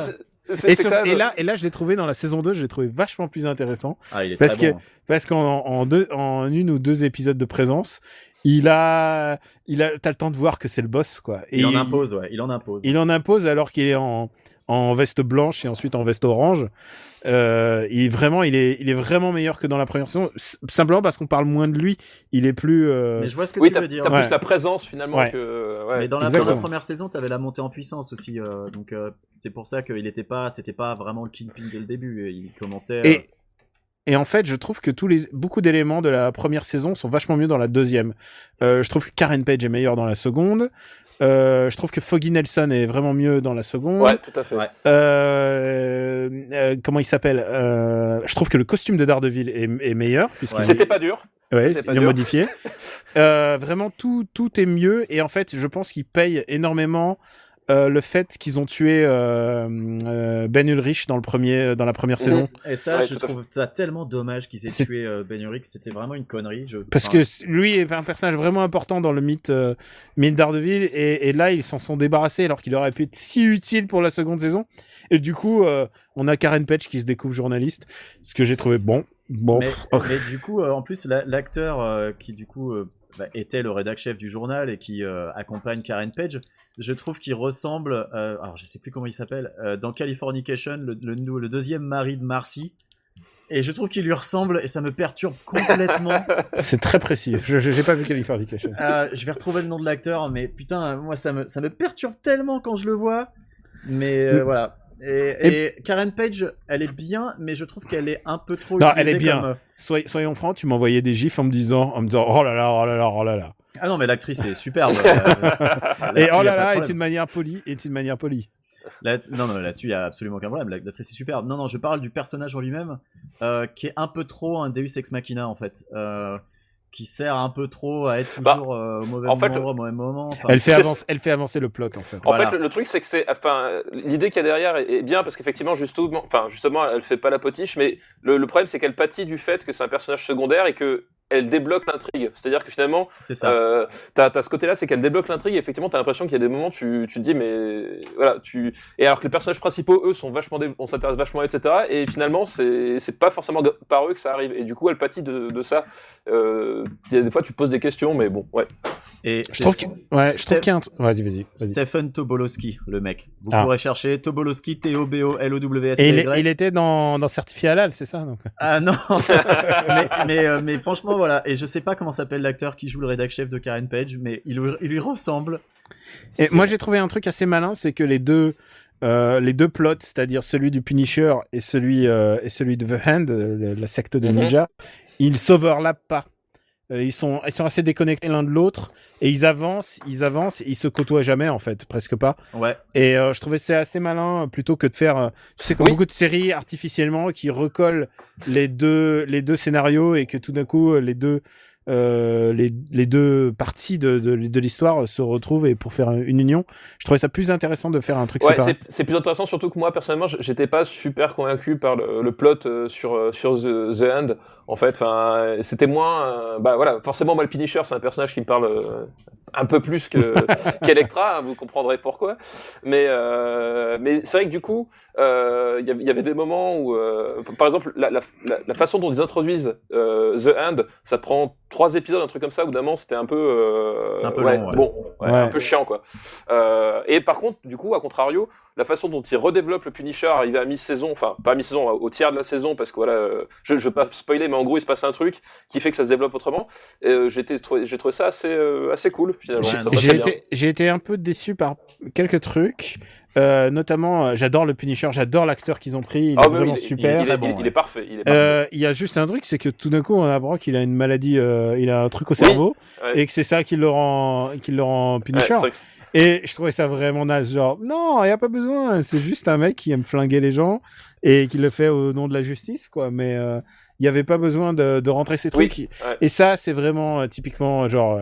Et là, je l'ai trouvé dans la saison 2, je l'ai trouvé vachement plus intéressant. Ah, il est parce très bon. Parce en une ou deux épisodes de présence, t'as le temps de voir que c'est le boss, quoi. Et il en impose. Il en impose alors qu'il est en veste blanche et ensuite en veste orange. Il est vraiment meilleur que dans la première saison, simplement parce qu'on parle moins de lui. Il est plus. Mais je vois ce que oui, tu veux dire. T'as plus la présence finalement que. Ouais. Mais dans la première saison, t'avais la montée en puissance aussi, donc c'est pour ça qu'il c'était pas vraiment le Kingpin dès le début. Il commençait. Et en fait, je trouve que beaucoup d'éléments de la première saison sont vachement mieux dans la deuxième. Je trouve que Karen Page est meilleure dans la seconde. Je trouve que Foggy Nelson est vraiment mieux dans la seconde. Ouais, tout à fait. Ouais. Comment il s'appelle je trouve que le costume de Daredevil est meilleur. C'était pas dur. Ouais, ils l'ont modifié. Vraiment, tout est mieux. Et en fait, je pense qu'ils payent énormément le fait qu'ils ont tué Ben Ulrich dans la première saison. Et ça, je trouve ça tellement dommage qu'ils aient tué Ben Ulrich. C'était vraiment une connerie. Parce que lui est un personnage vraiment important dans le mythe Daredevil. Et là, ils s'en sont débarrassés alors qu'il aurait pu être si utile pour la seconde saison. Et du coup, on a Karen Page qui se découvre journaliste. Ce que j'ai trouvé bon. Mais du coup, en plus, l'acteur qui du coup était le rédac chef du journal et qui accompagne Karen Page, je trouve qu'il ressemble, alors je sais plus comment il s'appelle, dans Californication, le deuxième mari de Marcy. Et je trouve qu'il lui ressemble et ça me perturbe complètement. C'est très précis. J'ai pas vu Californication. Je vais retrouver le nom de l'acteur, mais putain, moi ça me perturbe tellement quand je le vois. Mais voilà. Et Karen Page, elle est bien, mais je trouve qu'elle est un peu trop. Non, elle est bien. Comme... Soyons francs, tu m'envoyais des gifs en me disant oh là là, oh là là, oh là là. Ah non, mais l'actrice est superbe. Et oh là là est une manière polie. Non, là-dessus, il n'y a absolument aucun problème. L'actrice est superbe. Non, je parle du personnage en lui-même, qui est un peu trop un Deus Ex Machina, en fait. Qui sert un peu trop à être toujours au mauvais moment. Enfin, elle fait avancer le plot, en fait. En fait, le truc, c'est que l'idée qu'il y a derrière est bien, parce qu'effectivement, justement, elle fait pas la potiche, mais le problème, c'est qu'elle pâtit du fait que c'est un personnage secondaire et que elle débloque l'intrigue. C'est-à-dire que finalement, c'est ça. T'as ce côté-là, c'est qu'elle débloque l'intrigue et effectivement, t'as l'impression qu'il y a des moments, tu te dis, mais voilà, et alors que les personnages principaux, eux, sont on s'intéresse vachement, etc. Et finalement, c'est pas forcément par eux que ça arrive. Et du coup, elle pâtit de ça. Il y a des fois, tu te poses des questions, mais bon, ouais. Et je trouve qu'il y a un... Vas-y. Stephen Tobolowsky, le mec. Vous pourrez chercher Tobolowsky, T-O-B-O-L-O-W-S-K-Y. Et il était dans Certifié Halal, c'est ça donc. Ah non. mais franchement, voilà. Et je sais pas comment s'appelle l'acteur qui joue le rédac chef de Karen Page, mais il lui ressemble. Et moi, j'ai trouvé un truc assez malin, c'est que les deux plots, c'est-à-dire celui du Punisher et celui de The Hand, la secte de ninja, ils s'overlappent pas. Ils sont assez déconnectés l'un de l'autre et ils avancent, ils se côtoient jamais en fait, presque pas. Ouais. Et je trouvais c'est assez malin plutôt que de faire, tu sais, comme beaucoup de séries artificiellement qui recollent les deux scénarios et que tout d'un coup les deux parties de l'histoire se retrouvent et pour faire une union. Je trouvais ça plus intéressant de faire un truc séparé. C'est plus intéressant, surtout que moi personnellement j'étais pas super convaincu par le plot sur The End. En fait, c'était moins voilà, forcément moi le Punisher c'est un personnage qui me parle un peu plus qu'Electra, vous comprendrez pourquoi. Mais c'est vrai que du coup il y avait des moments où par exemple la façon dont ils introduisent The End, ça prend 3 épisodes, un truc comme ça, où d'un moment c'était un peu c'est un peu long, un peu chiant quoi. Et par contre, du coup, à contrario, la façon dont ils redéveloppent le Punisher arrivé à mi-saison, enfin pas à mi-saison, au tiers de la saison, parce que voilà, je veux pas spoiler, mais en gros il se passe un truc qui fait que ça se développe autrement. J'ai trouvé ça assez cool finalement. J'ai été un peu déçu par quelques trucs. Notamment, j'adore le Punisher, j'adore l'acteur qu'ils ont pris, il est vraiment super. Il est parfait. Il y a juste un truc, c'est que tout d'un coup, on apprend qu'il a une maladie, il a un truc au cerveau, et que c'est ça qui le rend Punisher. Et je trouvais ça vraiment naze, genre, non, il n'y a pas besoin, c'est juste un mec qui aime flinguer les gens, et qui le fait au nom de la justice, quoi, mais il n'y avait pas besoin de rentrer ces trucs. Et ça, c'est vraiment typiquement, genre,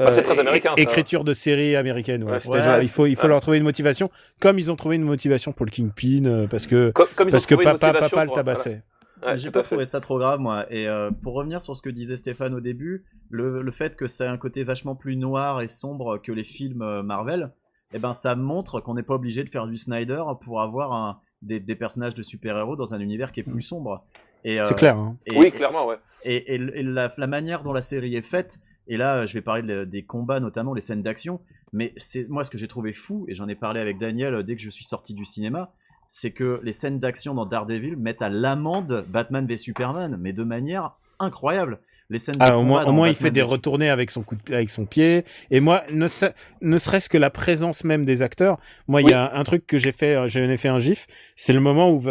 c'est très américain, ça. écriture de série américaine. Ouais. Ouais, C'était ouais, genre, il faut ouais. leur trouver une motivation, comme ils ont trouvé une motivation pour le Kingpin, parce que Comme ils ont trouvé une papa motivation le pour- tabassait. voilà. Ouais, J'ai tout pas à fait. trouvé ça trop grave, moi. Et pour revenir sur ce que disait Stéphane au début, le fait que ça a un côté vachement plus noir et sombre que les films Marvel, eh ben ça montre qu'on n'est pas obligé de faire du Snyder pour avoir des personnages de super-héros dans un univers qui est plus sombre. Et, C'est clair. Hein. Oui, clairement, ouais. Et la manière dont la série est faite, et là je vais parler des combats, notamment les scènes d'action, mais c'est moi ce que j'ai trouvé fou, et j'en ai parlé avec Daniel dès que je suis sorti du cinéma, c'est que les scènes d'action dans Daredevil mettent à l'amende Batman v Superman, mais de manière incroyable. Les scènes de Ah, au combat dans moins il Batman fait des v retournées avec son pied. Et moi, ne serait-ce que la présence même des acteurs. Moi, il y a un truc que j'en ai fait un gif. C'est le moment où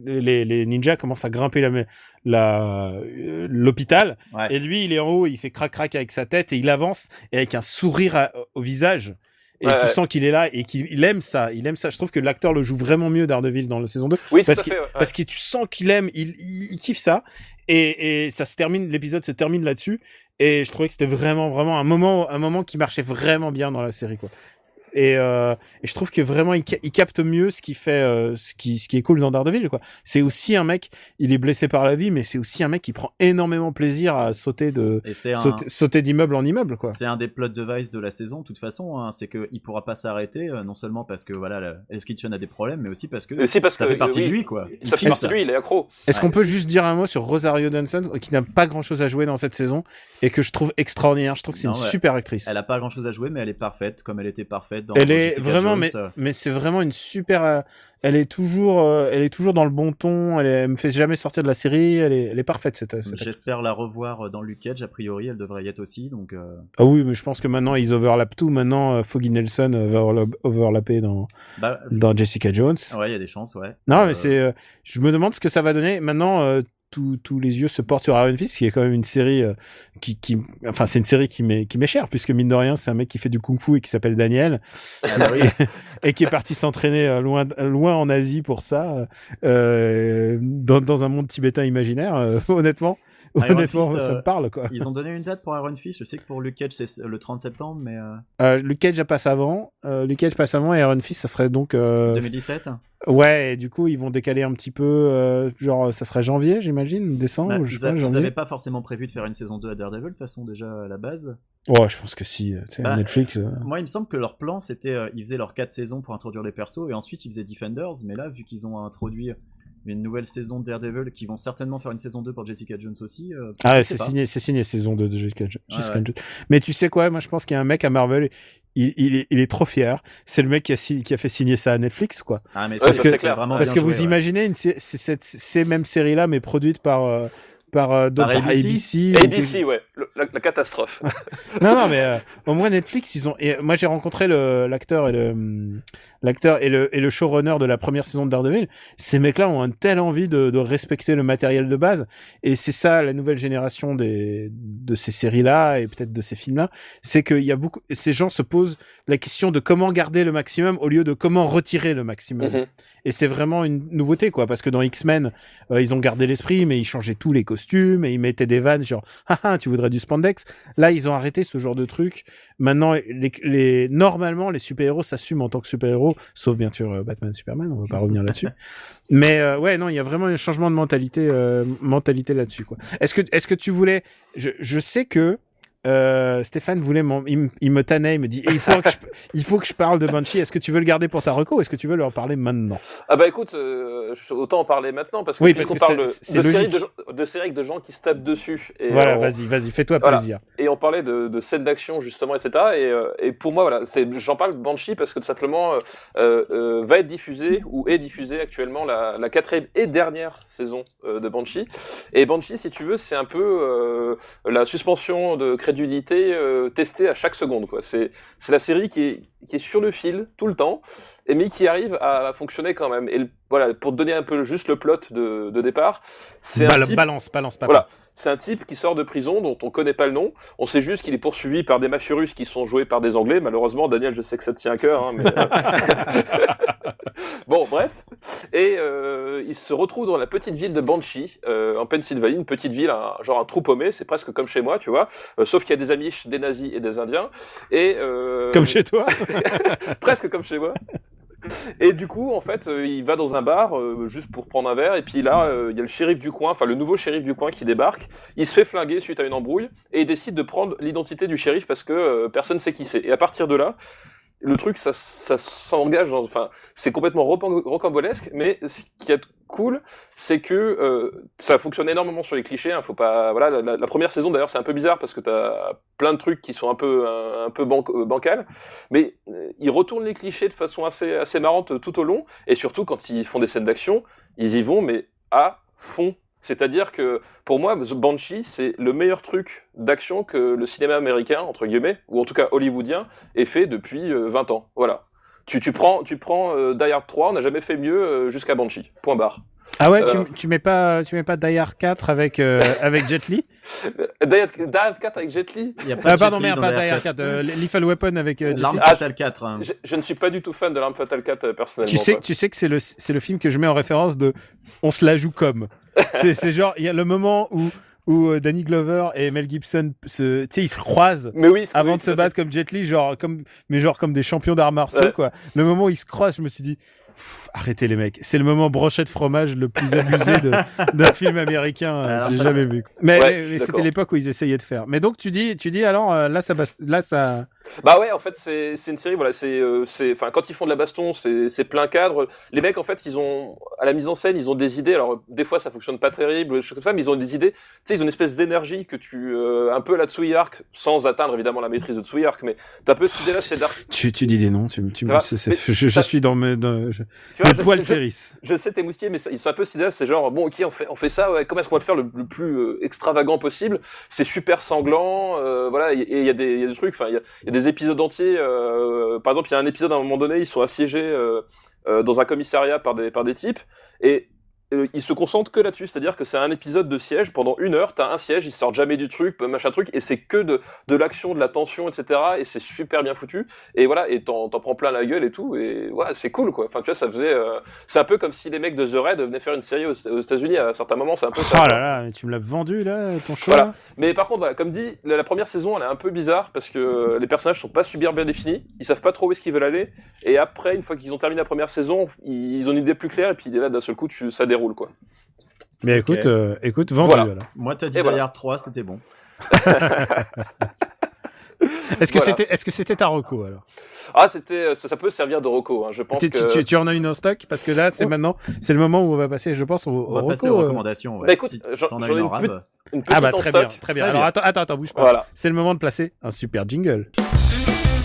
les ninjas commencent à grimper l'hôpital. Ouais. Et lui, il est en haut, il fait crac-crac avec sa tête et il avance et avec un sourire au visage. Et tu sens qu'il est là et qu'il aime ça. Il aime ça. Je trouve que l'acteur le joue vraiment mieux Daredevil dans la saison 2. Oui, tout Parce à fait. Ouais. parce que tu sens qu'il aime, il kiffe ça. Et ça se termine, l'épisode se termine là-dessus. Et je trouvais que c'était vraiment un moment qui marchait vraiment bien dans la série, quoi. Et je trouve que vraiment il capte mieux ce qui fait ce qui est cool dans Daredevil, quoi. C'est aussi un mec, il est blessé par la vie, mais c'est aussi un mec qui prend énormément plaisir à sauter d'immeuble en immeuble, quoi. C'est un des plot devices de la saison, de toute façon, hein, c'est qu'il pourra pas s'arrêter, non seulement parce que voilà, Hell's Kitchen a des problèmes, mais aussi parce que ça fait partie de lui, quoi. Ça fait partie de lui, il est accro. Est-ce qu'on peut juste dire un mot sur Rosario Dawson, qui n'a pas grand-chose à jouer dans cette saison et que je trouve extraordinaire. Je trouve que c'est une super actrice. Elle a pas grand-chose à jouer, mais elle est parfaite, comme elle était parfaite dans Elle est Jessica vraiment, Jones. mais c'est vraiment une super. Elle est toujours dans le bon ton. Elle me fait jamais sortir de la série. Elle est parfaite cette actrice. J'espère la revoir dans Luke Cage. A priori, elle devrait y être aussi. Donc. Ah oui, mais je pense que maintenant ils overlappent tout. Maintenant, Foggy Nelson va overlapper dans Jessica Jones. Ouais, il y a des chances, ouais. Non, mais c'est. Je me demande ce que ça va donner. Maintenant, tous les yeux se portent sur Iron Fist, qui est quand même une série enfin, c'est une série qui m'est chère, puisque mine de rien, c'est un mec qui fait du kung-fu et qui s'appelle Daniel. Et qui est parti s'entraîner loin en Asie pour ça, dans un monde tibétain imaginaire, honnêtement. Honnêtement, Fist, ça me parle, quoi. Ils ont donné une date pour Iron Fist. Je sais que pour Luke Cage, c'est le 30 septembre, mais. Luke Cage passe avant. Luke Cage passe avant et Iron Fist, ça serait donc. 2017. Ouais, et du coup, ils vont décaler un petit peu. Genre, ça serait janvier, j'imagine, décembre. Bah, ou je sais pas, ils janvier. n'avaient pas forcément prévu de faire une saison 2 à Daredevil, de toute façon, déjà à la base. Ouais, je pense que si. Tu sais, Netflix. Moi, il me semble que leur plan, c'était. Ils faisaient leurs 4 saisons pour introduire les persos, et ensuite, ils faisaient Defenders. Mais là, vu qu'ils ont introduit une nouvelle saison de Daredevil, qui vont certainement faire une saison 2 pour Jessica Jones aussi. C'est signé saison 2 de Jessica Jones. Ouais. Mais tu sais quoi, moi je pense qu'il y a un mec à Marvel, il est trop fier. C'est le mec qui a fait signer ça à Netflix, quoi. Ah, mais parce que c'est clair. Parce que vous imaginez ces mêmes séries-là, mais produites par ABC. ABC, ouais, la catastrophe. Non, mais au moins Netflix, ils ont. Et moi, j'ai rencontré l'acteur et le showrunner de la première saison de Daredevil. Ces mecs-là ont une telle envie de respecter le matériel de base, et c'est ça la nouvelle génération de ces séries-là et peut-être de ces films-là, c'est qu'il y a ces gens se posent la question de comment garder le maximum au lieu de comment retirer le maximum. Mm-hmm. Et c'est vraiment une nouveauté, quoi, parce que dans X-Men, ils ont gardé l'esprit, mais ils changeaient tous les costumes et ils mettaient des vannes genre haha, tu voudrais du spandex. Là, ils ont arrêté ce genre de truc. Maintenant, normalement, les super-héros s'assument en tant que super-héros, sauf bien sûr Batman, Superman, on va pas revenir là-dessus. Mais ouais, non, il y a vraiment un changement de mentalité là-dessus, quoi. Est-ce que tu voulais, je sais que Stéphane voulait il me tannait, il me dit il faut que je parle de Banshee. Est-ce que tu veux le garder pour ta reco ou est-ce que tu veux leur parler maintenant? Ah bah écoute, autant en parler maintenant parce que oui, parce qu'on parle de séries avec de gens qui se tapent dessus. Et voilà, vas-y, fais-toi plaisir. Et on parlait de scènes d'action justement, etc. Et pour moi, voilà, j'en parle de Banshee parce que tout simplement va être diffusée ou est diffusée actuellement la 4e et dernière saison de Banshee. Et Banshee, si tu veux, c'est un peu la suspension de crédulité testée à chaque seconde, quoi. C'est la série qui est sur le fil tout le temps mais qui arrive à fonctionner quand même. Et voilà, pour te donner un peu juste le plot de départ, c'est un type... Balance, papa. Voilà, c'est un type qui sort de prison dont on connaît pas le nom. On sait juste qu'il est poursuivi par des mafieux russes qui sont joués par des Anglais. Malheureusement, Daniel, je sais que ça te tient à cœur, hein, mais... Bon, bref. Et il se retrouve dans la petite ville de Banshee, en Pennsylvanie, une petite ville, genre un trou paumé, c'est presque comme chez moi, tu vois. Sauf qu'il y a des Amish, des nazis et des Indiens. Et Comme chez toi. presque comme chez moi. Et du coup, en fait, il va dans un bar juste pour prendre un verre, et puis là, il y a le shérif du coin, enfin le nouveau shérif du coin qui débarque. Il se fait flinguer suite à une embrouille, et il décide de prendre l'identité du shérif parce que personne sait qui c'est. Et à partir de là, le truc, ça s'engage dans, enfin, c'est complètement rocambolesque, mais ce qui est cool, c'est que ça fonctionne énormément sur les clichés. Hein, faut pas, voilà, la première saison d'ailleurs, c'est un peu bizarre parce que t'as plein de trucs qui sont un peu bancals, mais ils retournent les clichés de façon assez marrante tout au long, et surtout quand ils font des scènes d'action, ils y vont mais à fond. C'est-à-dire que, pour moi, The Banshee, c'est le meilleur truc d'action que le cinéma américain, entre guillemets, ou en tout cas hollywoodien, ait fait depuis 20 ans. Voilà. Tu prends Die Hard 3, on n'a jamais fait mieux jusqu'à Banshee. Point barre. Ah ouais, tu mets pas Die Hard 4 avec Jet Li? Die Hard 4 avec Jet Li? Pardon, merde, pas Die Hard 4. Lethal Weapon avec Jet Li. L'arme fatale 4. Hein. Je ne suis pas du tout fan de l'arme fatale 4 personnellement. Tu sais que c'est le film que je mets en référence de On se la joue comme. C'est genre, il y a le moment où Danny Glover et Mel Gibson ils se croisent avant de se battre comme Jet Li, comme des champions d'arts martiaux, quoi. Le moment où ils se croisent, je me suis dit, arrêtez les mecs, c'est le moment brochette fromage le plus abusé d'un film américain que j'ai jamais vu. Mais c'était l'époque où ils essayaient de faire. Mais donc tu dis alors là ça. Bah ouais, en fait c'est une série, voilà, enfin quand ils font de la baston, c'est plein cadre. Les mecs en fait ils ont à la mise en scène, ils ont des idées. Alors des fois ça fonctionne pas terrible, des choses comme ça, mais ils ont des idées. Tu sais, ils ont une espèce d'énergie que un peu à la Tsui Hark, sans atteindre évidemment la maîtrise de Tsui Hark, mais t'as un peu cette idée-là, c'est dark. Tu dis des noms, je suis dans le poil Céris. Je sais t'es moustier, mais ils sont un peu cette idée-là, c'est genre bon ok on fait ça, ouais, comment est-ce qu'on va le faire le plus extravagant possible? C'est super sanglant, voilà, et il y a des trucs, enfin il y a des épisodes entiers. Par exemple, il y a un épisode à un moment donné, ils sont assiégés dans un commissariat par des types, et ils se concentrent que là-dessus, c'est-à-dire que c'est un épisode de siège, pendant 1 heure, t'as un siège, ils sortent jamais du truc, machin truc, et c'est que de l'action, de la tension, etc., et c'est super bien foutu, et voilà, et t'en prends plein la gueule et tout, et voilà, c'est cool, quoi. Enfin, tu vois, ça faisait... c'est un peu comme si les mecs de The Raid venaient faire une série aux États-Unis à certains moments, c'est un peu ça. Oh là là, mais tu me l'as vendu, là, ton show, voilà. Là. Mais par contre, voilà, comme dit, la première saison, elle est un peu bizarre, parce que les personnages sont pas super bien définis, ils savent pas trop où est-ce qu'ils veulent aller, et après, une fois qu'ils ont terminé la première saison, ils ont une idée plus claire, et puis là, d'un seul coup, ça déroule, quoi. Mais écoute, vendu voilà. Alors. Moi, t'as dit Die Hard 3, c'était bon. Est-ce que c'était ta reco alors? Ah, ça peut servir de reco, hein. Je pense que tu en as une en stock parce que là c'est le moment où on va passer, je pense, on va passer aux recommandations. Ouais. Bah écoute, si j'en ai une petite ah bah en très stock. bien, très bien. Alors attends, bouge pas. Voilà. C'est le moment de placer un super jingle.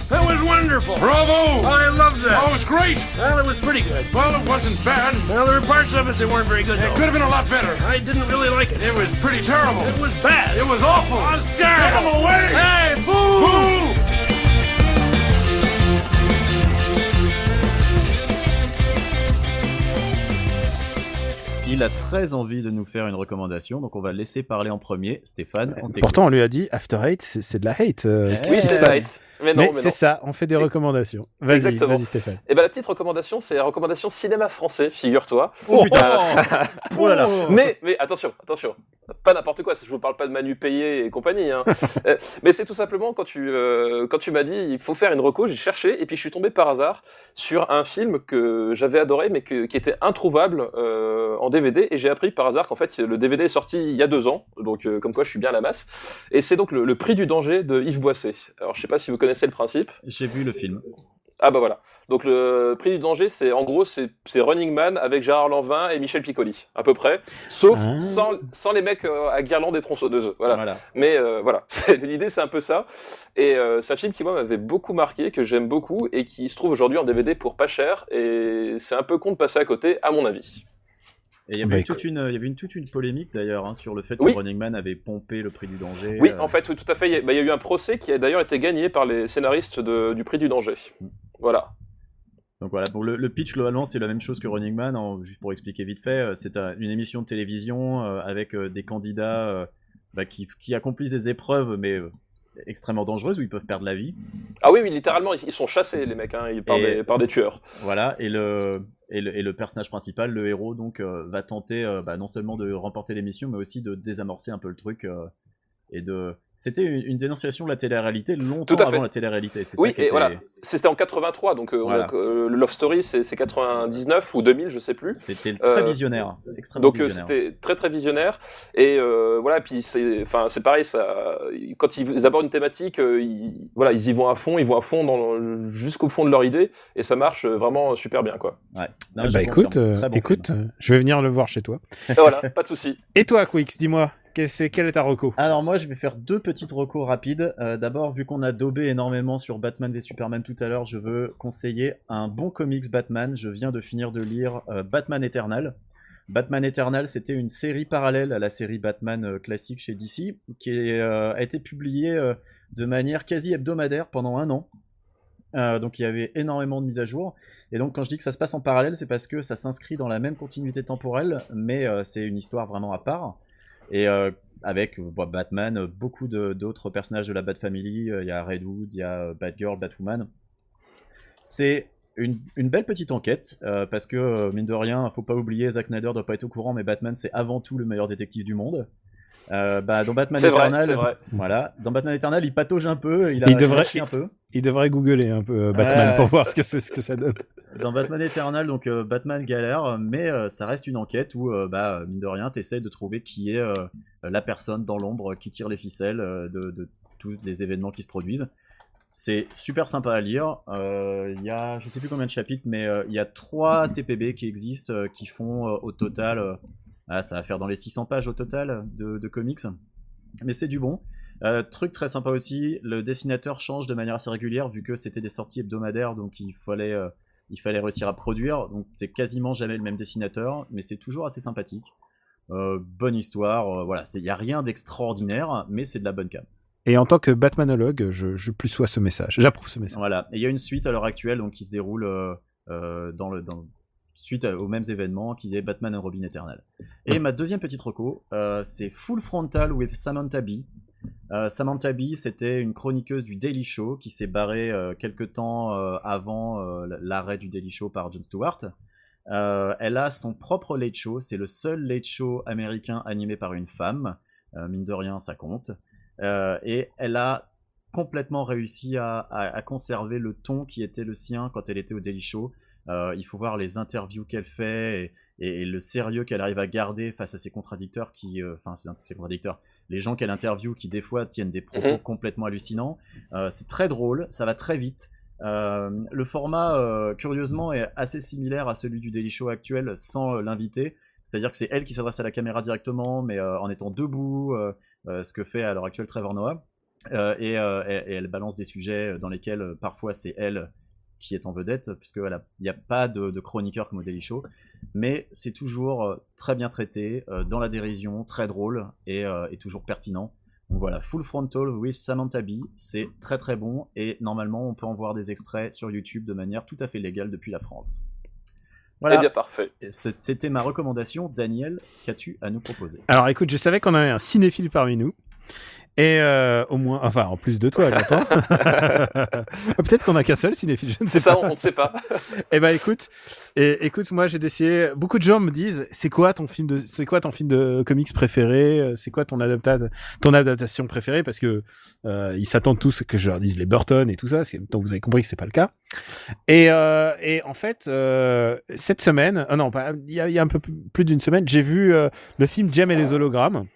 That was wonderful. Bravo! I loved that. Oh, it was great! Well, it was pretty good. Well, it wasn't bad. Well, there were parts of it that weren't very good, It though. could have been a lot better. I didn't really like it. It was pretty terrible. It was bad. It was awful. It was Get terrible. him away! Hey, boo! Boo! Il a très envie de nous faire une recommandation, donc on va le laisser parler en premier. Stéphane, on t'écoute. Pourtant on lui a dit After Hate, c'est de la hate. Qu'est-ce Oui, qui se c'est passe? right. Mais c'est ça, on fait des recommandations. Vas-y Stéphane. Et ben la petite recommandation, c'est la recommandation cinéma français, figure-toi. Oh putain. Oh là là. Mais attention, pas n'importe quoi. Je vous parle pas de Manu Payet et compagnie, hein. Mais c'est tout simplement quand tu m'as dit il faut faire une reco, j'ai cherché et puis je suis tombé par hasard sur un film que j'avais adoré mais qui était introuvable en DVD, et j'ai appris par hasard qu'en fait le DVD est sorti il y a 2 ans, donc comme quoi je suis bien à la masse. Et c'est donc le Prix du danger de Yves Boisset. Alors je sais pas si vous connaissez le principe. J'ai vu le film. Ah bah voilà. Donc le Prix du danger, c'est en gros c'est Running Man avec Gérard Lanvin et Michel Piccoli, à peu près, sauf sans les mecs à guirlande et tronçonneuse. Voilà. Mais voilà, l'idée c'est un peu ça. Et c'est un film qui moi m'avait beaucoup marqué, que j'aime beaucoup et qui se trouve aujourd'hui en DVD pour pas cher. Et c'est un peu con de passer à côté, à mon avis. Et il y avait toute une polémique d'ailleurs sur le fait que Running Man avait pompé le Prix du danger. Oui, en fait, oui, tout à fait. Il y a eu un procès qui a d'ailleurs été gagné par les scénaristes du Prix du danger. Voilà. Donc voilà, pour le pitch globalement c'est la même chose que Running Man, juste pour expliquer vite fait, c'est une émission de télévision avec des candidats qui accomplissent des épreuves mais extrêmement dangereuses où ils peuvent perdre la vie. Ah oui, littéralement, ils sont chassés, les mecs, hein, par des tueurs. Voilà, et le personnage principal, le héros, donc, va tenter non seulement de remporter l'émission, mais aussi de désamorcer un peu le truc. C'était une dénonciation de la télé-réalité longtemps avant la télé-réalité. C'est oui, ça qui et était... voilà. C'était en 83, donc voilà. le Love Story, c'est 99 ou 2000, je sais plus. C'était très visionnaire, extrêmement visionnaire. C'était très très visionnaire. Et voilà, puis c'est pareil, ça, quand ils abordent une thématique, ils y vont à fond, jusqu'au fond de leur idée, et ça marche vraiment super bien, quoi. Ouais. Non, écoute, je vais venir le voir chez toi. Et voilà, pas de souci. Et toi, Quix, dis-moi. Quelle est ta reco? Alors moi je vais faire 2 petites recos rapides. D'abord, vu qu'on a daubé énormément sur Batman v Superman tout à l'heure, je veux conseiller un bon comics Batman. Je viens de finir de lire Batman Eternal. Batman Eternal, c'était une série parallèle à la série Batman classique chez DC, qui a été publiée de manière quasi hebdomadaire pendant 1 an. Donc il y avait énormément de mises à jour. Et donc quand je dis que ça se passe en parallèle, c'est parce que ça s'inscrit dans la même continuité temporelle, mais c'est une histoire vraiment à part. Et avec Batman, beaucoup d'autres personnages de la Bat Family, il y a Red Hood, il y a Batgirl, Batwoman. C'est une belle petite enquête, parce que mine de rien, faut pas oublier, Zack Snyder doit pas être au courant, mais Batman c'est avant tout le meilleur détective du monde. Dans Batman Eternal, c'est vrai. Voilà, dans Batman Eternal, il patauge un peu, il devrait chie un peu. Il devrait googler un peu Batman pour voir ce que ça donne. Dans Batman Eternal, donc Batman galère, mais ça reste une enquête où, mine de rien, t'essayes de trouver qui est la personne dans l'ombre qui tire les ficelles de tous les événements qui se produisent. C'est super sympa à lire. Il y a, je sais plus combien de chapitres, mais il y a 3 TPB qui existent, qui font au total, ça va faire dans les 600 pages au total de comics. Mais c'est du bon. Truc très sympa aussi, le dessinateur change de manière assez régulière vu que c'était des sorties hebdomadaires, donc il fallait réussir à produire, donc c'est quasiment jamais le même dessinateur, mais c'est toujours assez sympathique. Bonne histoire, voilà, il n'y a rien d'extraordinaire, mais c'est de la bonne cam. Et en tant que Batmanologue, je plus sois ce message, j'approuve ce message. Voilà, et il y a une suite à l'heure actuelle donc, qui se déroule suite aux mêmes événements, qui est Batman and Robin Eternal. Et ma deuxième petite reco, c'est Full Frontal with Samantha Bee. Samantha Bee, c'était une chroniqueuse du Daily Show qui s'est barrée quelques temps avant l'arrêt du Daily Show par Jon Stewart. Elle a son propre late show, c'est le seul late show américain animé par une femme, mine de rien ça compte, et elle a complètement réussi à conserver le ton qui était le sien quand elle était au Daily Show. Il faut voir les interviews qu'elle fait et le sérieux qu'elle arrive à garder face à ses contradicteurs ses contradicteurs, les gens qu'elle interviewe qui des fois tiennent des propos complètement hallucinants. C'est très drôle, ça va très vite. Le format, curieusement, est assez similaire à celui du Daily Show actuel sans l'invité. C'est-à-dire que c'est elle qui s'adresse à la caméra directement, mais en étant debout, ce que fait à l'heure actuelle Trevor Noah. Et elle balance des sujets dans lesquels parfois c'est elle qui est en vedette, puisqu'il n'y a pas de chroniqueur comme au Daily Show. Mais c'est toujours très bien traité, dans la dérision, très drôle et toujours pertinent. Donc voilà, Full Frontal with Samantha Bee, c'est très très bon et normalement on peut en voir des extraits sur YouTube de manière tout à fait légale depuis la France. Voilà. Eh bien parfait. C'était ma recommandation. Daniel, qu'as-tu à nous proposer? Alors écoute, je savais qu'on avait un cinéphile parmi nous. Et au moins, enfin en plus de toi, j'entends. Peut-être qu'on a qu'un seul cinéphile, je ne sais pas. C'est ça, on ne sait pas. Eh ben écoute, moi j'ai décidé. Beaucoup de gens me disent, c'est quoi ton film de comics préféré? C'est quoi ton adaptation préférée? Parce que ils s'attendent tous que je leur dise les Burton et tout ça. Donc vous avez compris que c'est pas le cas. Et en fait, cette semaine, il y a un peu plus d'une semaine, j'ai vu le film Jem et les hologrammes.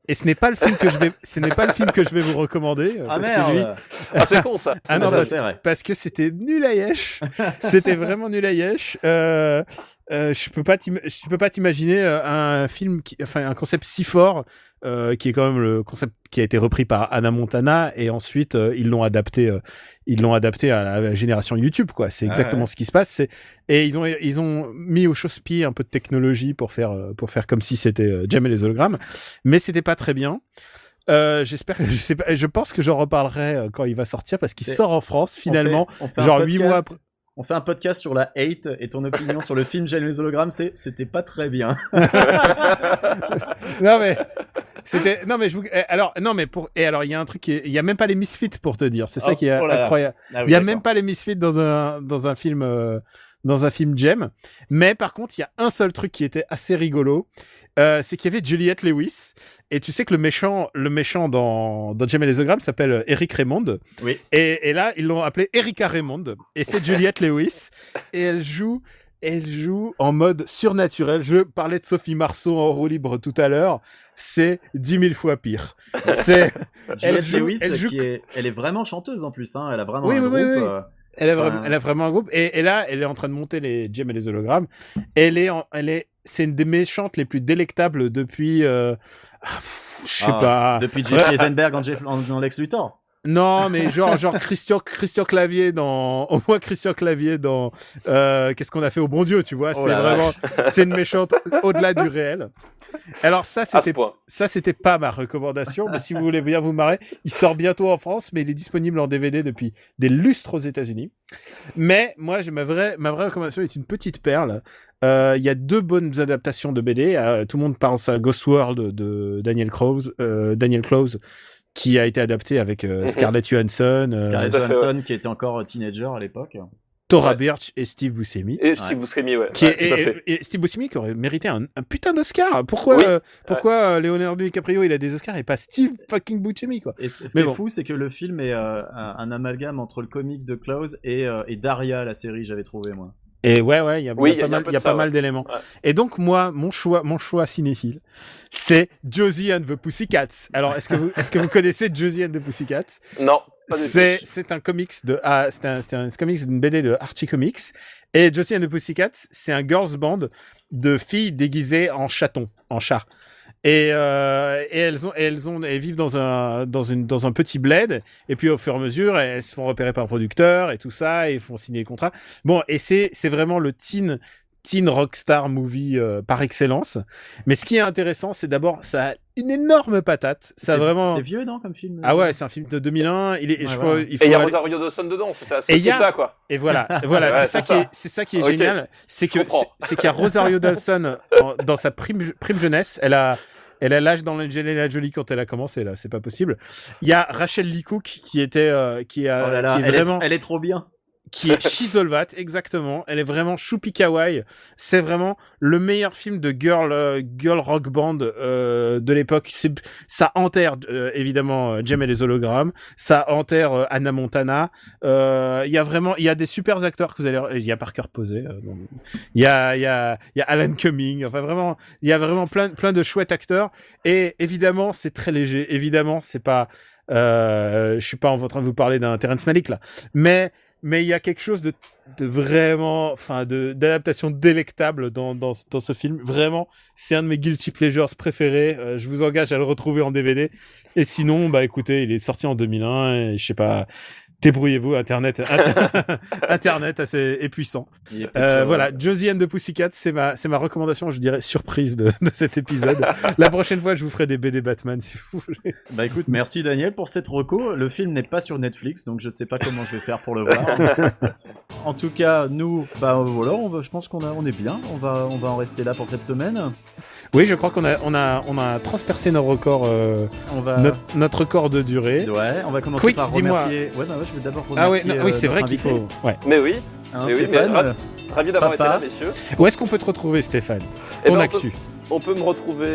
Et ce n'est pas le film que je vais vous recommander. Ah merde! C'est con ça. Ah non, parce que c'était nul à yesh. C'était vraiment nul à yesh. Tu peux pas t'imaginer un film un concept si fort, qui est quand même le concept qui a été repris par Hannah Montana et ensuite ils l'ont adapté à la génération YouTube, quoi. C'est exactement ce qui se passe. Et ils ont mis au chausse-pied un peu de technologie pour faire comme si c'était Jem et les hologrammes, mais c'était pas très bien. Je pense que j'en reparlerai quand il va sortir parce qu'il sort en France finalement, on fait genre un 8 mois après. On fait un podcast sur la hate et ton opinion sur le film J'aime les hologrammes, c'était pas très bien. Non mais c'était non mais je vous alors non mais pour et alors il y a un truc il y a même pas les Misfits pour te dire, c'est ça qui est oh là là. incroyable. Ah oui, Il y a d'accord. même pas les Misfits dans un film Jem, mais par contre il y a un seul truc qui était assez rigolo, c'est qu'il y avait Juliette Lewis et tu sais que le méchant dans Jem et les hologrammes s'appelle Eric Raymond. Oui. Et là ils l'ont appelé Erika Raymond et c'est Juliette Lewis et elle joue en mode surnaturel. Je parlais de Sophie Marceau en roue libre tout à l'heure. C'est 10 000 fois pire. C'est, Juliette Lewis, elle joue- elle est vraiment chanteuse en plus, hein. Elle a vraiment Oui, un oui, groupe. oui, oui. Elle Enfin- a vraiment un groupe. Et là, elle est en train de monter les Jem et les hologrammes. C'est une des méchantes les plus délectables depuis, je sais pas. Depuis Jesse Eisenberg dans Lex Luthor. Non, mais genre Christian Clavier au moins Christian Clavier dans, qu'est-ce qu'on a fait au bon Dieu, tu vois. Oh C'est la vraiment, c'est une méchante au-delà du réel. Alors ça, À ce c'était point. Ça, c'était pas ma recommandation, mais si vous voulez bien vous marrer, il sort bientôt en France, mais il est disponible en DVD depuis des lustres aux États-Unis. Mais moi, ma vraie recommandation est une petite perle. Il y a 2 bonnes adaptations de BD. Tout le monde pense à Ghost World de Daniel Clowes, qui a été adapté avec Scarlett Johansson, Scarlett tout à fait, Johansson qui était encore teenager à l'époque. Tora Ouais. Birch et Steve Buscemi. Et Steve Buscemi, ouais. Qui Ouais, tout à fait. et Steve Buscemi qui aurait mérité un putain d'Oscar. Pourquoi, Oui. Leonardo DiCaprio il a des Oscars et pas Steve fucking Buscemi quoi. Et ce qui Mais est bon. fou, c'est que le film est un amalgame entre le comics de Clowes et Daria, la série, j'avais trouvé moi. Et ouais, il y a Oui, pas il y a mal, un peu il y a de ça, pas mal ouais. d'éléments. Ouais. Et donc moi, mon choix cinéphile, c'est Josie and the Pussycats. Alors est-ce que vous connaissez Josie and the Pussycats? Non, pas du tout. C'est un comics c'est un comics d'une BD de Archie Comics. Et Josie and the Pussycats, c'est un girls band de filles déguisées en chatons, en chats. Et elles vivent dans un petit bled. Et puis au fur et à mesure, elles se font repérer par un producteur et tout ça, et ils font signer les contrats. Bon, et c'est vraiment le teen rockstar movie par excellence. Mais ce qui est intéressant, c'est d'abord ça a une énorme patate. Ça a vraiment. C'est vieux, non, comme film? Ah ouais, c'est un film de 2001. Il est, Ouais, je voilà. crois, il faut Et il y a aller- Rosario Dawson dedans, c'est ça, Et c'est il y a- ça quoi. Et voilà, Ouais, c'est ça qui est Ok. génial, c'est que Je comprends. c'est qu'il y a Rosario Dawson dans sa prime jeunesse, elle a l'âge d'Angelina Jolie quand elle a commencé là, c'est pas possible. Il y a Rachel Lee Cook qui est Oh là là, elle est trop bien. qui est Shizolvat, exactement. Elle est vraiment choupi kawaii. C'est vraiment le meilleur film de girl rock band de l'époque. Ça enterre évidemment Jem et les hologrammes. Ça enterre Hannah Montana. Il y a des super acteurs que vous allez. Il y a Parker Posey. Il y a Alan Cumming. Enfin vraiment, il y a vraiment plein de chouettes acteurs. Et évidemment, c'est très léger. Évidemment, c'est pas. Je suis pas en train de vous parler d'un Terrence Malick là, mais il y a quelque chose de vraiment, d'adaptation délectable dans ce film. Vraiment, c'est un de mes guilty pleasures préférés. Je vous engage à le retrouver en DVD. Et sinon, bah écoutez, il est sorti en 2001 et je sais pas. Débrouillez-vous, Internet assez puissant. Il est peut-être sur- Voilà, Josie and the Pussycat, c'est ma recommandation, je dirais, surprise de cet épisode. La prochaine fois, je vous ferai des BD Batman, si vous voulez. Bah écoute, merci Daniel pour cette reco. Le film n'est pas sur Netflix, donc je sais pas comment je vais faire pour le voir. En tout cas, nous, bah voilà, je pense qu'on est bien. On va en rester là pour cette semaine. Oui, je crois qu'on a transpercé nos records, On va. notre record de durée. Ouais, on va commencer Quick, par dis-moi. remercier. Ouais, bah ouais, je vais d'abord Ah remercier. oui, c'est vrai notre qu'il invité. faut. Ouais. Mais oui, Hein, mais oui, Stéphane, mais ravi d'avoir été papa. là, messieurs. Où est-ce qu'on peut te retrouver, Stéphane? Eh Ton ben, actu. On peut me retrouver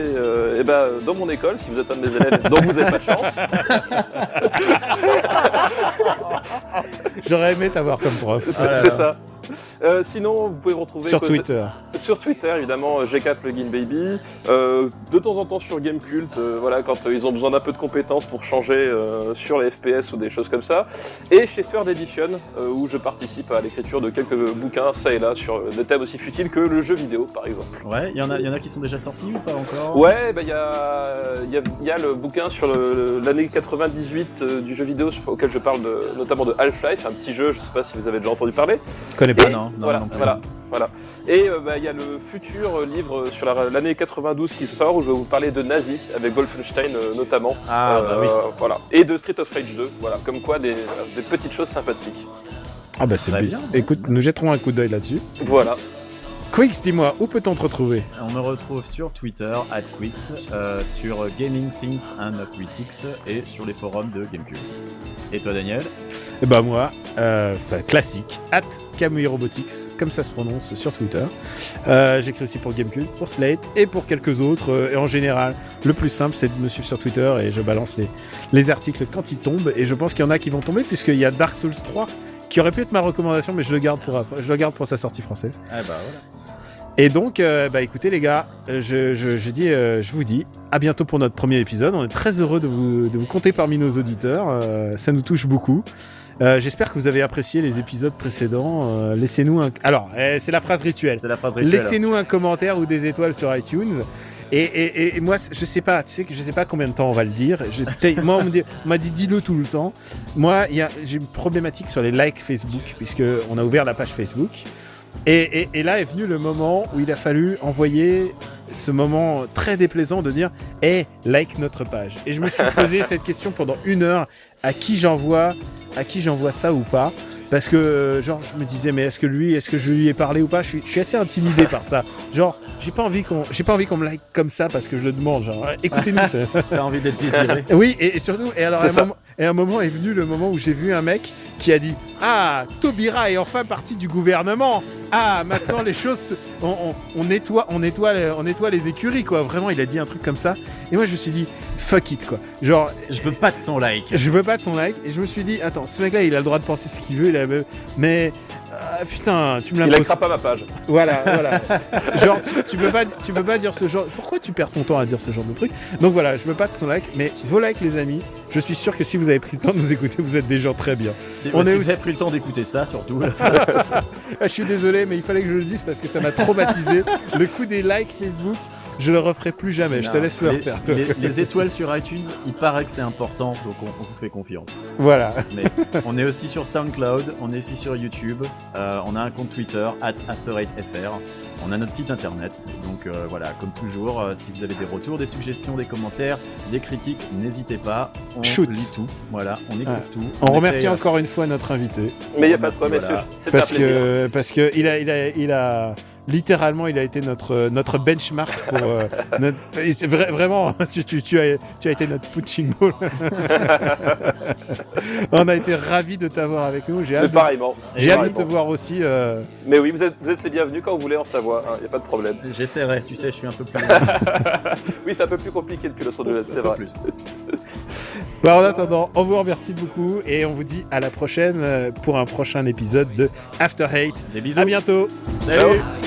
dans mon école, si vous êtes un de mes élèves, dont vous n'avez pas de chance. J'aurais aimé t'avoir comme prof. C'est ça. Sinon, vous pouvez me retrouver Sur Twitter. Sur Twitter, évidemment, G4 Plugin Baby. De temps en temps sur Gamecult, voilà, quand ils ont besoin d'un peu de compétences pour changer sur les FPS ou des choses comme ça. Et chez Third Edition, où je participe à l'écriture de quelques bouquins, ça et là, sur des thèmes aussi futiles que le jeu vidéo, par exemple. Ouais, il y en a qui sont déjà sortis ou pas encore? Ouais, bah, il y a le bouquin sur l'année 98 du jeu vidéo auquel je parle notamment de Half-Life, un petit jeu, je sais pas si vous avez déjà entendu parler. Je connais pas. Ah non, Voilà, non plus. voilà. Et il y a le futur livre sur l'année 92 qui sort où je vais vous parler de nazis avec Wolfenstein notamment. Ah, bah oui. Voilà. Et de Street of Rage 2, voilà, comme quoi des petites choses sympathiques. Ah bah c'est Très bien. bien. Écoute, nous jetterons un coup d'œil là-dessus. Voilà. Quix, dis-moi, où peut-on te retrouver? On me retrouve sur Twitter, @Quix, sur Gaming Scenes and Critics et sur les forums de Gamecube. Et toi, Daniel? Et bah moi, classique, @Kamui Robotics, comme ça se prononce sur Twitter. J'écris aussi pour Gamecube, pour Slate et pour quelques autres. Et en général, le plus simple, c'est de me suivre sur Twitter et je balance les articles quand ils tombent. Et je pense qu'il y en a qui vont tomber puisqu'il y a Dark Souls 3 qui aurait pu être ma recommandation, mais je le garde pour sa sortie française. Ah bah voilà. Et donc, écoutez les gars, je vous dis à bientôt pour notre premier épisode. On est très heureux de vous compter parmi nos auditeurs. Ça nous touche beaucoup. J'espère que vous avez apprécié les épisodes précédents. Laissez-nous Alors, c'est la phrase rituelle. C'est la phrase rituelle. Laissez-nous un commentaire ou des étoiles sur iTunes. Et moi, je sais pas combien de temps on va le dire. Moi, on m'a dit dis-le tout le temps. Moi, j'ai une problématique sur les likes Facebook, puisqu'on a ouvert la page Facebook. Et là est venu le moment où il a fallu envoyer ce moment très déplaisant de dire « Hey, like notre page ». Et je me suis posé cette question pendant 1 heure, à qui j'envoie ça ou pas. Parce que, genre, je me disais, mais est-ce que je lui ai parlé ou pas? Je suis assez intimidé par ça. Genre, j'ai pas envie qu'on me like comme ça parce que je le demande. Genre, écoutez-nous. T'as envie d'être désiré. Oui, et surtout, un moment est venu le moment où j'ai vu un mec qui a dit « Ah, Taubira est enfin parti du gouvernement. Ah, maintenant les choses, on nettoie les écuries, quoi. » Vraiment, il a dit un truc comme ça. Et moi, je me suis dit « Fuck it, quoi. » Genre, Je veux pas de son like. je veux pas de son like. Et je me suis dit « Attends, ce mec-là, il a le droit de penser ce qu'il veut. Mais... putain, tu me Il l'imposes. likera pas ma page. Voilà. Genre, tu peux pas dire ce genre. Pourquoi tu perds ton temps à dire ce genre de truc? Donc voilà, je veux pas de son like, mais vos likes, les amis. Je suis sûr que si vous avez pris le temps de nous écouter, vous êtes des gens très bien. Si On est vous aussi- avez pris le temps d'écouter ça, surtout. Je suis désolé, mais il fallait que je le dise parce que ça m'a traumatisé. Le coup des likes Facebook, je le referai plus jamais. Je te Non, laisse le refaire. toi. les étoiles sur iTunes, il paraît que c'est important, donc on vous fait confiance. Voilà. Mais on est aussi sur SoundCloud, on est aussi sur YouTube, on a un compte Twitter, @AfterEightFR, on a notre site internet, donc voilà, comme toujours, si vous avez des retours, des suggestions, des commentaires, des critiques, n'hésitez pas, on Shoot. lit tout, voilà, on écoute Ouais. tout. On remercie essaie, encore une fois notre invité Mais il n'y a pas de Merci, problème, voilà. messieurs. C'est un plaisir. parce que il a littéralement, il a été notre benchmark pour c'est vraiment. Tu as été notre punching ball. On a été ravis de t'avoir avec nous. J'ai Mais hâte pareillement. de te Pareillement. voir aussi. Mais oui, vous êtes les bienvenus quand vous voulez en Savoie, il n'y a pas de problème. J'essaierai, tu sais, je suis un peu plus... Oui, c'est un peu plus compliqué depuis Los Angeles, c'est un peu vrai. plus. Bah, en attendant, on vous remercie beaucoup et on vous dit à la prochaine pour un prochain épisode de After Hate. Des bisous. À bientôt. Salut. Ciao.